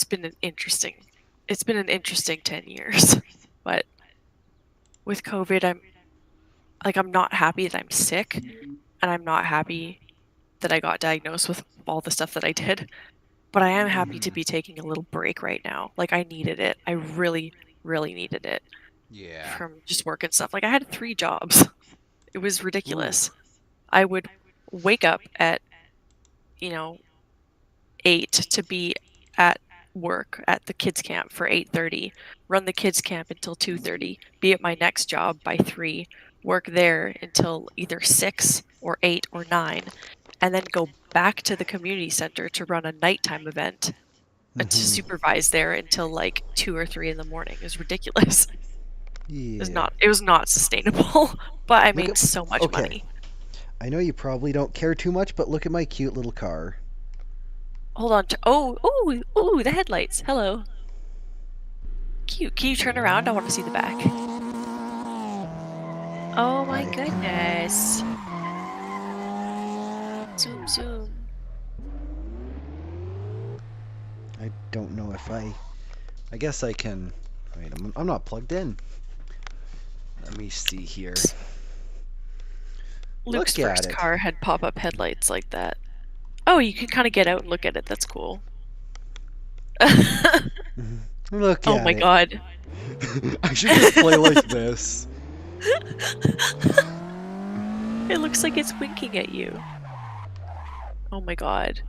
been an interesting 10 years. But with COVID, I'm not happy that I'm sick, and I'm not happy that I got diagnosed with all the stuff that I did. But I am happy to be taking a little break right now. Like I needed it. I really, really needed it Yeah. from just work and stuff. Like I had 3 jobs. It was ridiculous. I would wake up at 8 to be at work at the kids camp for 8:30, run the kids camp until 2:30, be at my next job by 3, work there until either 6 or 8 or 9, and then go back to the community center to run a nighttime event and to Mhm. supervise there until like 2 or 3 in the morning. It was ridiculous. Yeah. It was not sustainable, but I Look made at- so much okay. money. I know you probably don't care too much, but look at my cute little car. Hold on to oh, the headlights. Hello. Cute. Can you turn around? I want to see the back. Oh my goodness. Zoom, zoom. I don't know if I guess I can. Wait, I'm not plugged in. Let me see here. Luke's Look at first it. car had pop-up headlights like that. Oh, you can kind of get out and look at it. That's cool. Look Oh at my it. god. I should just play like this. It looks like it's winking at you. Oh my god.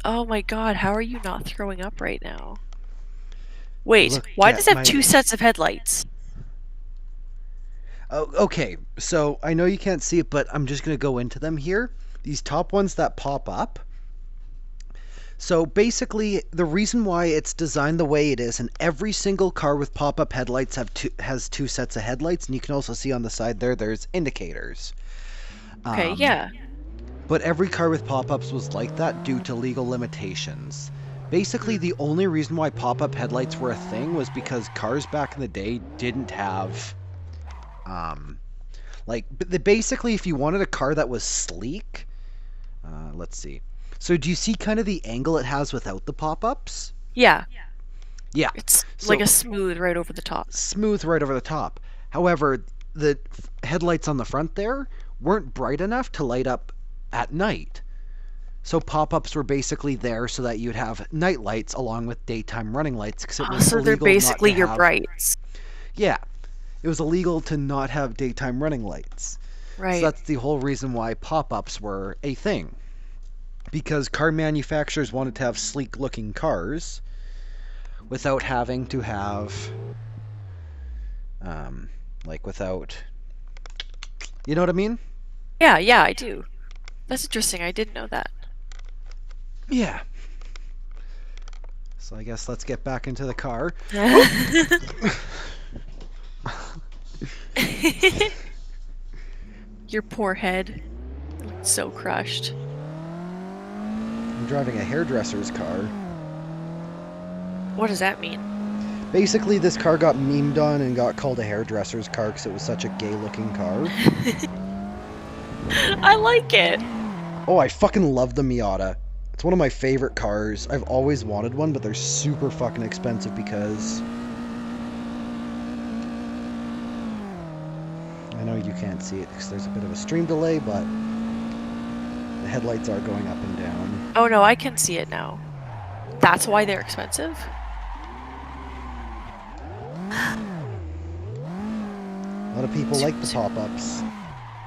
Oh my god, how are you not throwing up right now? Wait, Look why at does it have my- 2 sets of headlights? Oh, okay, so I know you can't see it, but I'm just going to go into them here. These top ones that pop up. So basically, the reason why it's designed the way it is, and every single car with pop-up headlights has 2 sets of headlights, and you can also see on the side there's indicators. Okay, yeah. But every car with pop-ups was like that due to legal limitations. Basically, the only reason why pop-up headlights were a thing was because cars back in the day didn't have, basically, if you wanted a car that was sleek, let's see. So do you see kind of the angle it has without the pop-ups? Yeah, Yeah. it's So- like a smooth right over the top. Smooth right over the top. However, the headlights on the front there weren't bright enough to light up at night. So pop-ups were basically there so that you'd have night lights along with daytime running lights. 'Cause it was So they're illegal not basically to your have- brights. Yeah. It was illegal to not have daytime running lights. Right. So that's the whole reason why pop-ups were a thing. Because car manufacturers wanted to have sleek-looking cars without having to have, without... You know what I mean? Yeah, I do. That's interesting. I didn't know that. Yeah. So I guess let's get back into the car. Your poor head. So crushed. I'm driving a hairdresser's car. What does that mean? Basically, this car got memed on and got called a hairdresser's car because it was such a gay-looking car. I like it. Oh, I fucking love the Miata. It's one of my favorite cars. I've always wanted one, but they're super fucking expensive because... I know you can't see it because there's a bit of a stream delay, but the headlights are going up and down. Oh no, I can see it now. That's why they're expensive? A lot of people like the pop-ups.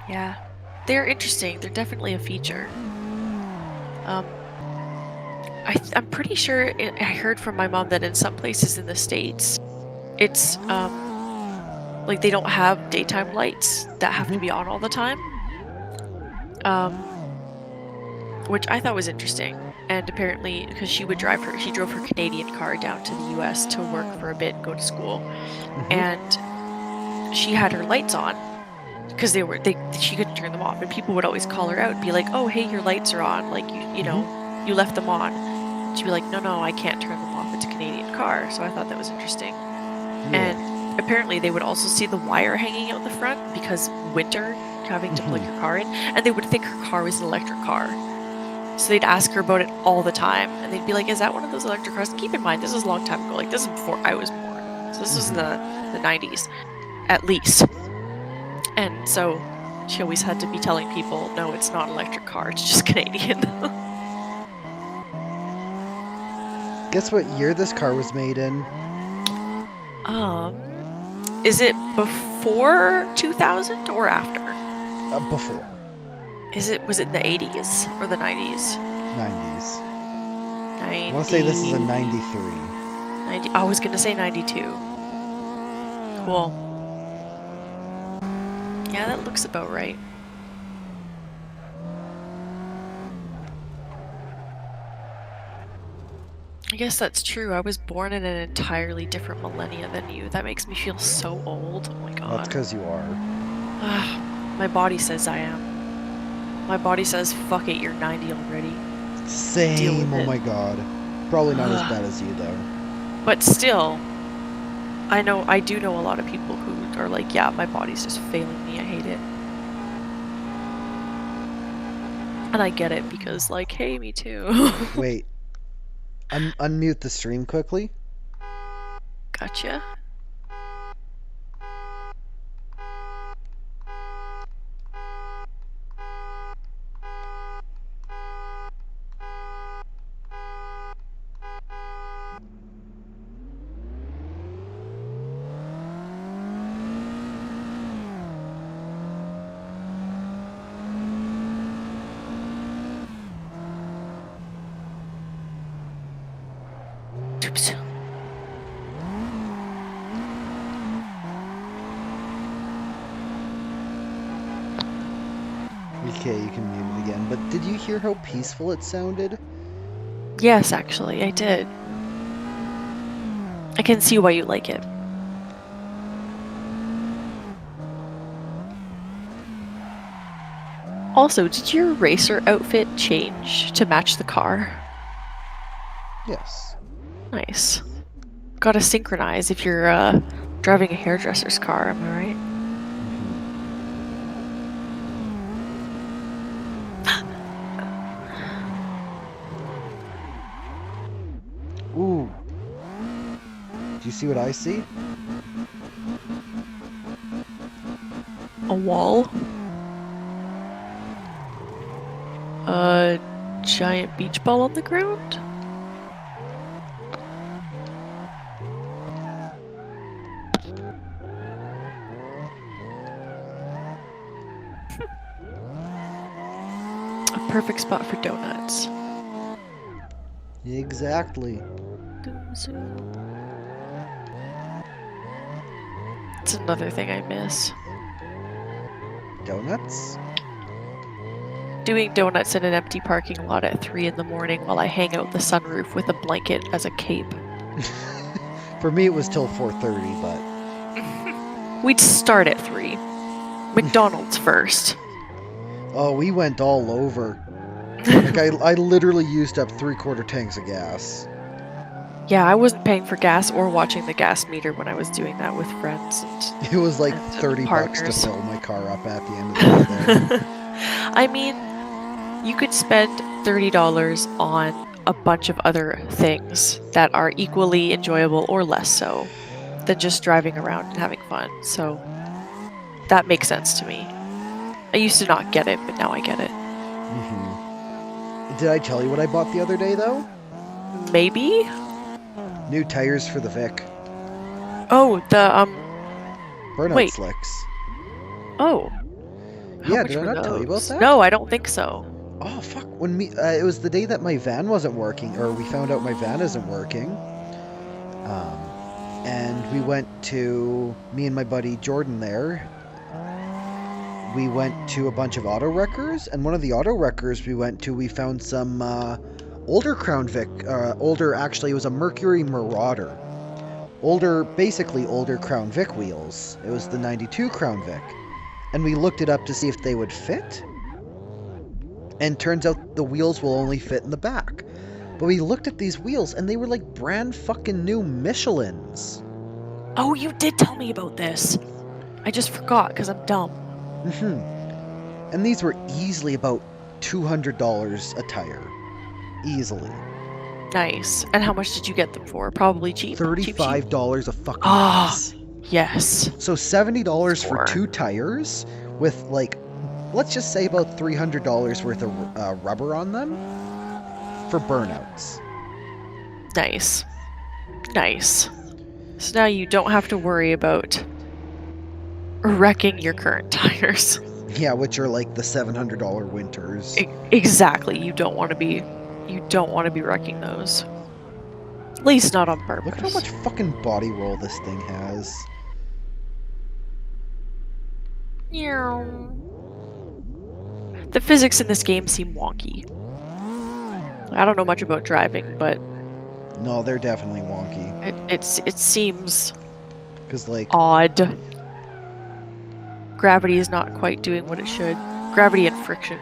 Yeah. They're interesting. They're definitely a feature. I'm pretty sure I heard from my mom that in some places in the States, it's, like they don't have daytime lights that have to be on all the time. Which I thought was interesting. And apparently, because she drove her Canadian car down to the US to work for a bit and go to school. And she had her lights on because she couldn't turn them off, and people would always call her out and be like, "Oh, hey, your lights are on. Like you know, you left them on." She'd be like, "No, I can't turn them off. It's a Canadian car." So I thought that was interesting. And apparently, they would also see the wire hanging out the front because winter, having to plug your car in, and they would think her car was an electric car. So they'd ask her about it all the time, and they'd be like, "Is that one of those electric cars?" Keep in mind, this was a long time ago. Like this is before I was born. So this was in the 90s, at least. And so she always had to be telling people, no, it's not an electric car, it's just Canadian. Guess what year this car was made in? Is it before 2000 or after? Before. Was it in the 80s or the 90s? 90s. 90, I want to say this is a 93. 90, I was going to say 92. Cool. Yeah, that looks about right. I guess that's true. I was born in an entirely different millennia than you. That makes me feel so old. Oh my god. That's because you are. My body says I am. My body says, fuck it, you're 90 already. Same, oh it. my god. Probably not as bad as you, though. But still, I do know a lot of people who are like, yeah, my body's just failing me, I hate it. And I get it because, like, hey, me too. Wait. Unmute the stream quickly. Gotcha. Oops. Okay, you can mute it again. But did you hear how peaceful it sounded? Yes, actually, I did. I can see why you like it. Also, did your racer outfit change to match the car? Yes. Nice. Gotta synchronize if you're driving a hairdresser's car, am I right? Ooh. Do you see what I see? A wall? A giant beach ball on the ground? A perfect spot for donuts. Exactly. It's another thing I miss. Donuts? Doing donuts in an empty parking lot at 3 in the morning while I hang out the sunroof with a blanket as a cape. For me, it was till 4:30, but We'd start at 3. McDonald's first. oh, we went all over. Like I literally used up 3/4 tanks of gas. Yeah, I wasn't paying for gas or watching the gas meter when I was doing that with friends and It was like And 30 bucks to partners. fill my car up at the end of the day. I mean, you could spend $30 on a bunch of other things that are equally enjoyable or less so than just driving around and having fun. So that makes sense to me. I used to not get it, but now I get it. Did I tell you what I bought the other day, though? Maybe? New tires for the Vic. Oh, the Burnout Wait. slicks. oh. How Yeah, much did I were not tell you about those? that? No, I don't think so. Oh, fuck. When it was the day that my van wasn't working, or we found out my van isn't working. And we went to, me and my buddy Jordan there, we went to a bunch of auto wreckers, and one of the auto wreckers we went to, we found some older Crown Vic, actually, it was a Mercury Marauder. Basically older Crown Vic wheels. It was the 92 Crown Vic. And we looked it up to see if they would fit. And turns out the wheels will only fit in the back. But we looked at these wheels and they were like brand fucking new Michelins. Oh, you did tell me about this. I just forgot because I'm dumb. And these were easily about $200 a tire. Easily. Nice. And how much did you get them for? Probably cheap. Cheap, cheap. $35 a fucking Ah. piece. Yes. So $70 for Sure. 2 tires with like, let's just say about $300 worth of rubber on them for burnouts. Nice. Nice. So now you don't have to worry about wrecking your current tires. Yeah, which are like the $700 winters. Exactly. You don't want to be wrecking those. At least not on purpose. Look at how much fucking body roll this thing has. The physics in this game seem wonky. I don't know much about driving, but No, they're definitely wonky. it seems Because, like, odd. Gravity is not quite doing what it should. Gravity and friction.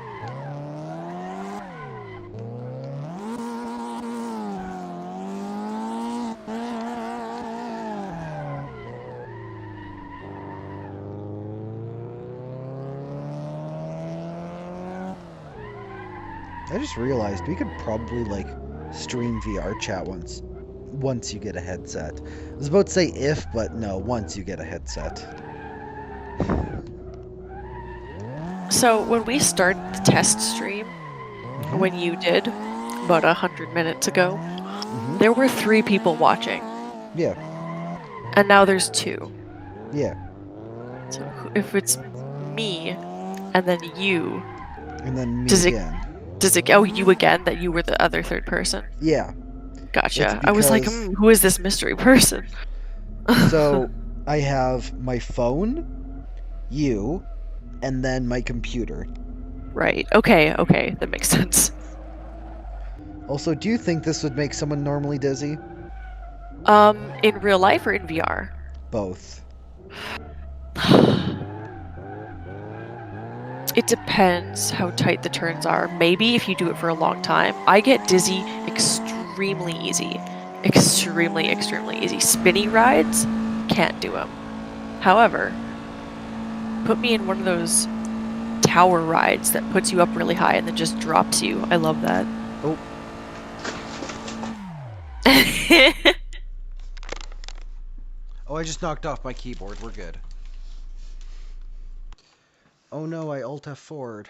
I just realized we could probably, like, stream VR chat once you get a headset. I was about to say if, but no, once you get a headset. So when we started the test stream, when you did, about 100 minutes ago, there were 3 people watching, Yeah, and now there's 2. yeah. So if it's me, and then you, And then me Does it- again. does it go you again that you were the other third person? Yeah. Gotcha. It's I was like, because- who is this mystery person? So I have my phone, you, and then my computer. Right. Okay. That makes sense. Also, do you think this would make someone normally dizzy? In real life or in VR? Both. It depends how tight the turns are. Maybe if you do it for a long time. I get dizzy extremely extremely easy. Extremely, extremely easy. Spinny rides, can't do them. However, put me in one of those tower rides that puts you up really high and then just drops you. I love that. Oh, oh, I just knocked off my keyboard. We're good. Oh no, I Alt F4'd.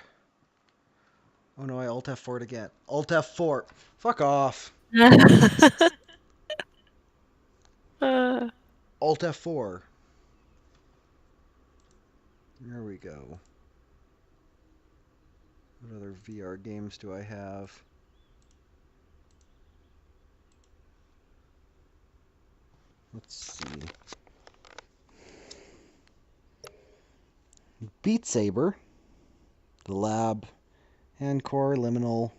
Oh no, I Alt F4'd again. Alt F4. Fuck off. Alt F4. There we go. What other VR games do I have? Let's see. Beat Saber. The Lab. Handcore, Liminal.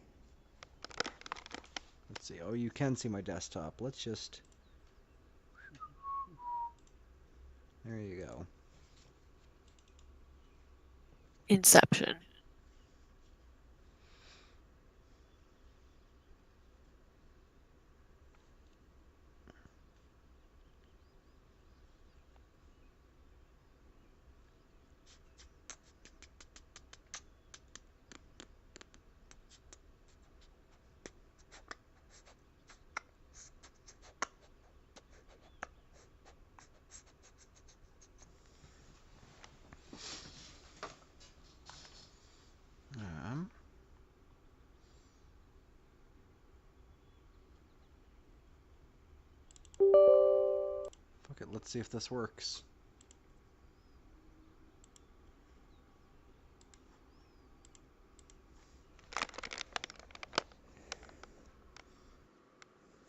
Let's see. Oh, you can see my desktop. Let's just... There you go. Inception. Fuck it, let's see if this works.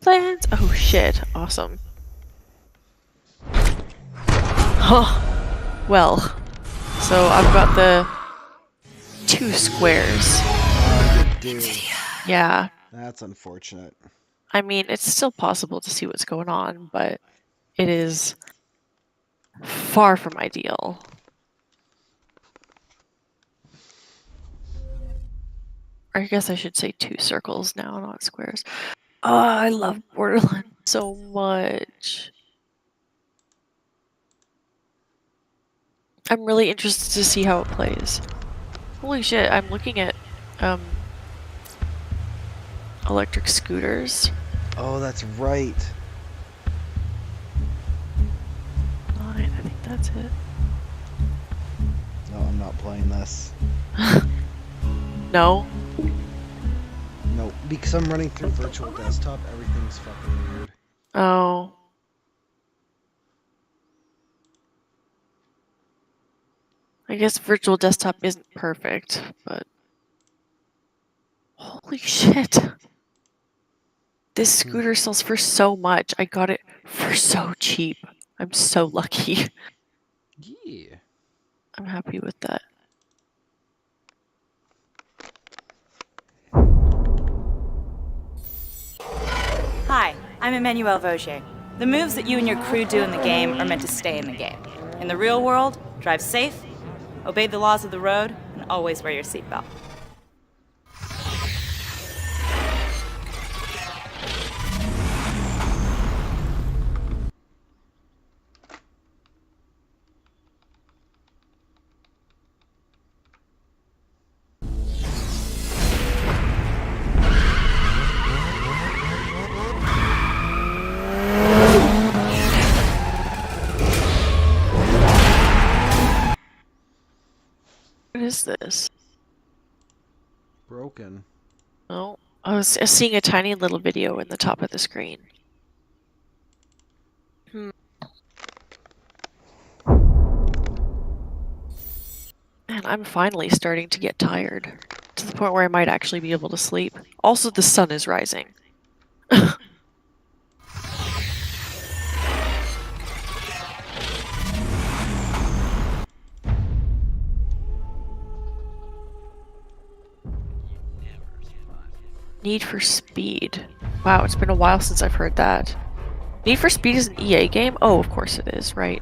Plans. Oh shit! Awesome. Oh, well. So I've got the 2 squares. Dude, Yeah. that's unfortunate. I mean, it's still possible to see what's going on, but it is far from ideal. Or I guess I should say 2 circles now, not squares. Oh, I love Borderlands so much. I'm really interested to see how it plays. Holy shit, I'm looking at electric scooters. Oh, that's right. 9, I think that's it. No, I'm not playing this. No? No, because I'm running through virtual desktop, everything's fucking weird. Oh. I guess virtual desktop isn't perfect, but... Holy shit! This scooter sells for so much. I got it for so cheap. I'm so lucky. Yeah. I'm happy with that. Hi, I'm Emmanuel Vaugier. The moves that you and your crew do in the game are meant to stay in the game. In the real world, drive safe, obey the laws of the road, and always wear your seatbelt. What is this? Broken. Oh, I was seeing a tiny little video in the top of the screen. And I'm finally starting to get tired. To the point where I might actually be able to sleep. Also, the sun is rising. Need for Speed. Wow, it's been a while since I've heard that. Need for Speed is an EA game? Oh, of course it is, right.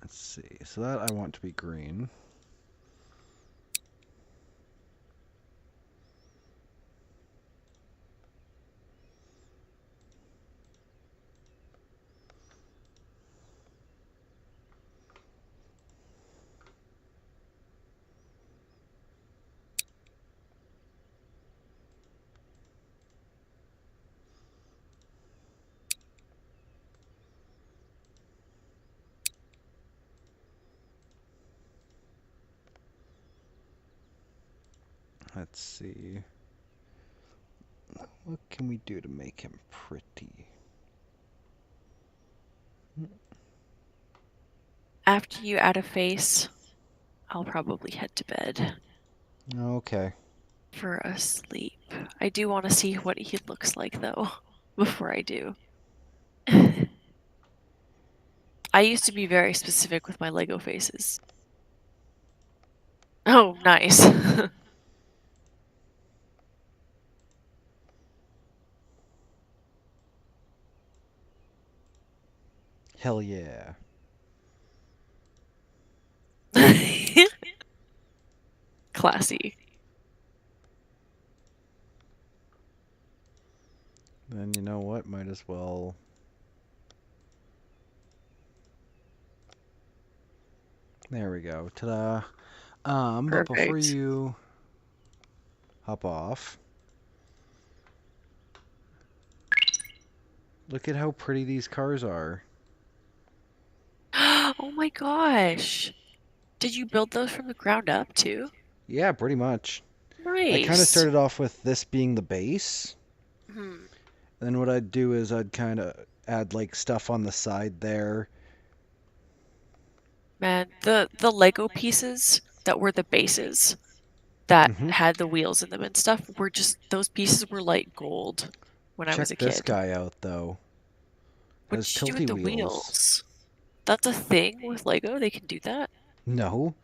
Let's see. So that I want to be green. Let's see. What can we do to make him pretty? After you add a face, I'll probably head to bed Okay. for a sleep. I do want to see what he looks like, though, before I do. I used to be very specific with my Lego faces. Oh, nice. Hell yeah. Classy. Then you know what? Might as well. There we go. Ta-da. But before Perfect. you hop off, look at how pretty these cars are. Oh my gosh. Did you build those from the ground up too? Yeah, pretty much. I kind of Nice. started off with this being the base. Hmm. And then what I'd do is I'd kind of add like stuff on the side there. Man, the Lego pieces that were the bases that Mhm. had the wheels in them and stuff were just those pieces were like gold when I Check was a this kid. guy out though. What Has did you do tilty with the wheels. wheels? That's a thing with Lego? They can do that? No,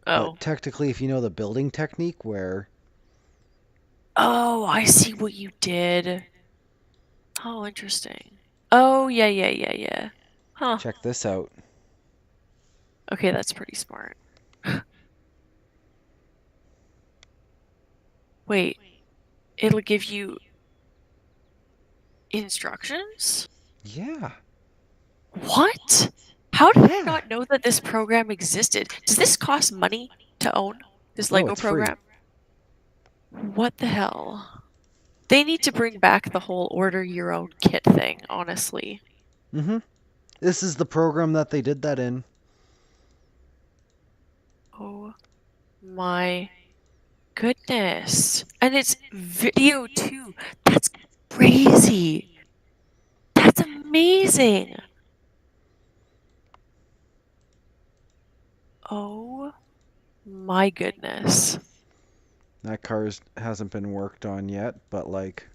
Oh. but technically if you know the building technique where Oh, I see what you did. Oh, interesting. Oh, yeah. Huh. check this out. Okay, that's pretty smart. Wait, it'll give you instructions? Yeah. What? How did I Yeah. not know that this program existed? Does this cost money to own? This No, Lego it's free. program? What the hell? They need to bring back the whole order your own kit thing, honestly. Mm-hmm. This is the program that they did that in. Oh my goodness. And it's video too. That's crazy. That's amazing. Oh my goodness. That hasn't been worked on yet, but like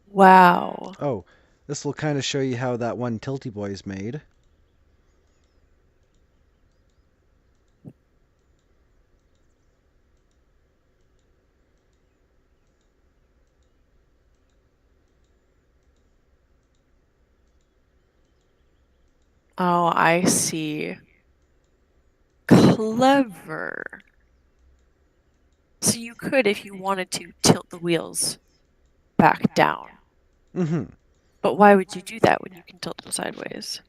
Wow. oh, this will kind of show you how that one Tilty Boy is made. Oh, I see. Clever. So you could, if you wanted to, tilt the wheels back down. Mm-hmm. But why would you do that when you can tilt them sideways?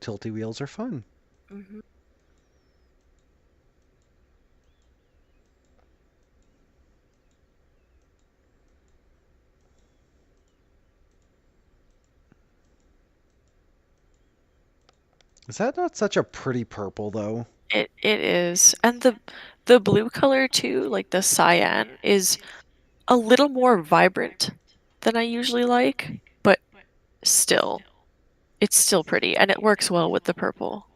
Tilty wheels are fun. Mm-hmm. Is that not such a pretty purple though? It is. And the blue color too, like the cyan, is a little more vibrant than I usually like, but still, it's still pretty, and it works well with the purple.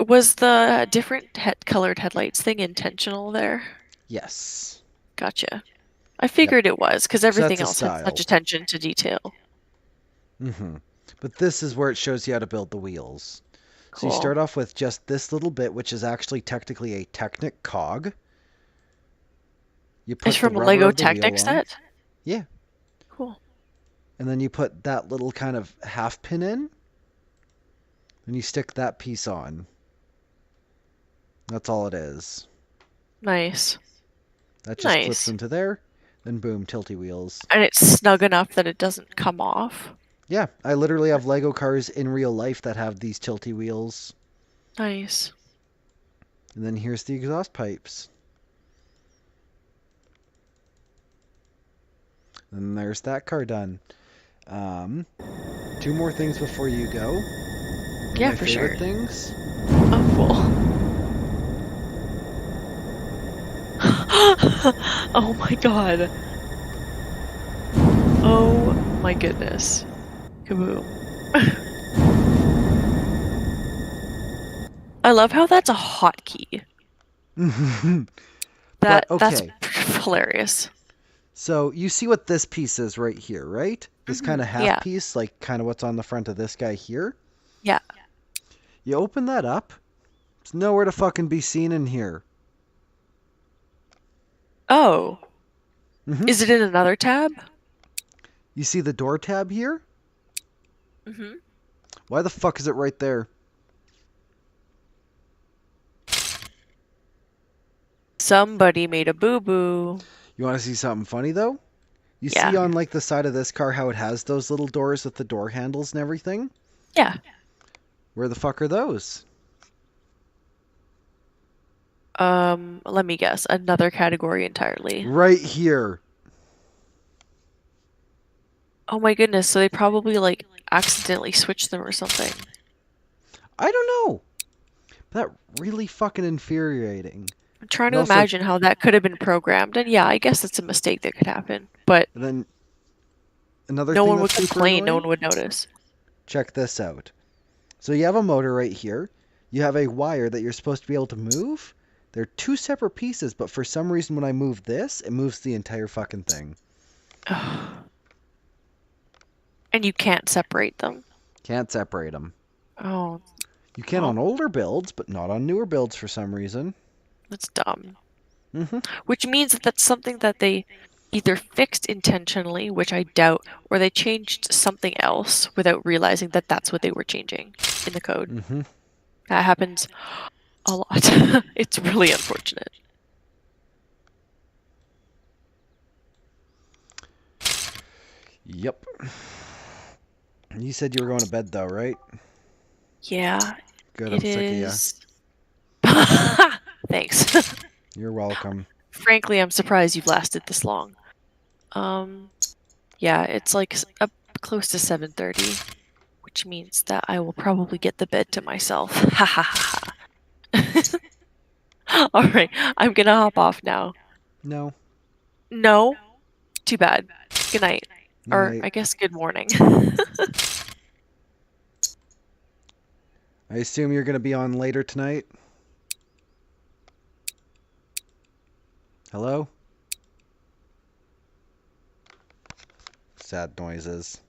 Was the different colored headlights thing intentional there? Yes. Gotcha. I figured it was, because everything that's a else had style. such attention to detail. Mm-hmm. But this is where it shows you how to build the wheels. So you Cool. start off with just this little bit, which is actually technically a Technic cog. You put It's from the a rubber Lego of the wheel Technic on. set? Yeah. Cool. And then you put that little kind of half pin in. And you stick that piece on. That's all it is. Nice. That just clips Nice. into there. Then boom, tilty wheels. And it's snug enough that it doesn't come off. Yeah, I literally have Lego cars in real life that have these tilty wheels. Nice. And then here's the exhaust pipes. And there's that car done. 2 more things before you go. One of Yeah, my for favorite sure. things. Oh, cool. Oh my god. Oh my goodness. Kaboom. I love how that's a hotkey. But, That's okay. hilarious. So you see what this piece is right here, right? This kind of half Yeah. piece, like kind of what's on the front of this guy here. Yeah. You open that up. It's nowhere to fucking be seen in here. Oh. Mhm. Is it in another tab? You see the door tab here? Mm-hmm. Why the fuck is it right there? Somebody made a boo-boo. You want to see something funny though? You Yeah. see on like the side of this car how it has those little doors with the door handles and everything? Yeah. Where the fuck are those? Let me guess. Another category entirely. Right here. Oh my goodness, so they probably like accidentally switched them or something. I don't know. That really fucking infuriating. I'm trying And to also- imagine how that could have been programmed, and yeah, I guess it's a mistake that could happen, but And then another no thing one would that's super complain, no annoying? one would notice. Check this out. So you have a motor right here. You have a wire that you're supposed to be able to move. They're 2 separate pieces, but for some reason when I move this, it moves the entire fucking thing. And you can't separate them. Can't separate them. Oh, You can Oh. on older builds, but not on newer builds for some reason. that's dumb. Mm-hmm. Which means that that's something that they either fixed intentionally, which I doubt, or they changed something else without realizing that that's what they were changing in the code. Mm-hmm. That happens a lot. It's really unfortunate. Yep. You said you were going to bed though, right? Yeah, Good, I'm it sick of ya. is. Thanks. You're welcome. Frankly, I'm surprised you've lasted this long. Yeah, it's like up close to 7:30, which means that I will probably get the bed to myself. Ha ha ha ha. All right, I'm gonna hop off now. No. No, too bad. Good night, or Night. I guess good morning. I assume you're going to be on later tonight? Hello? Sad noises.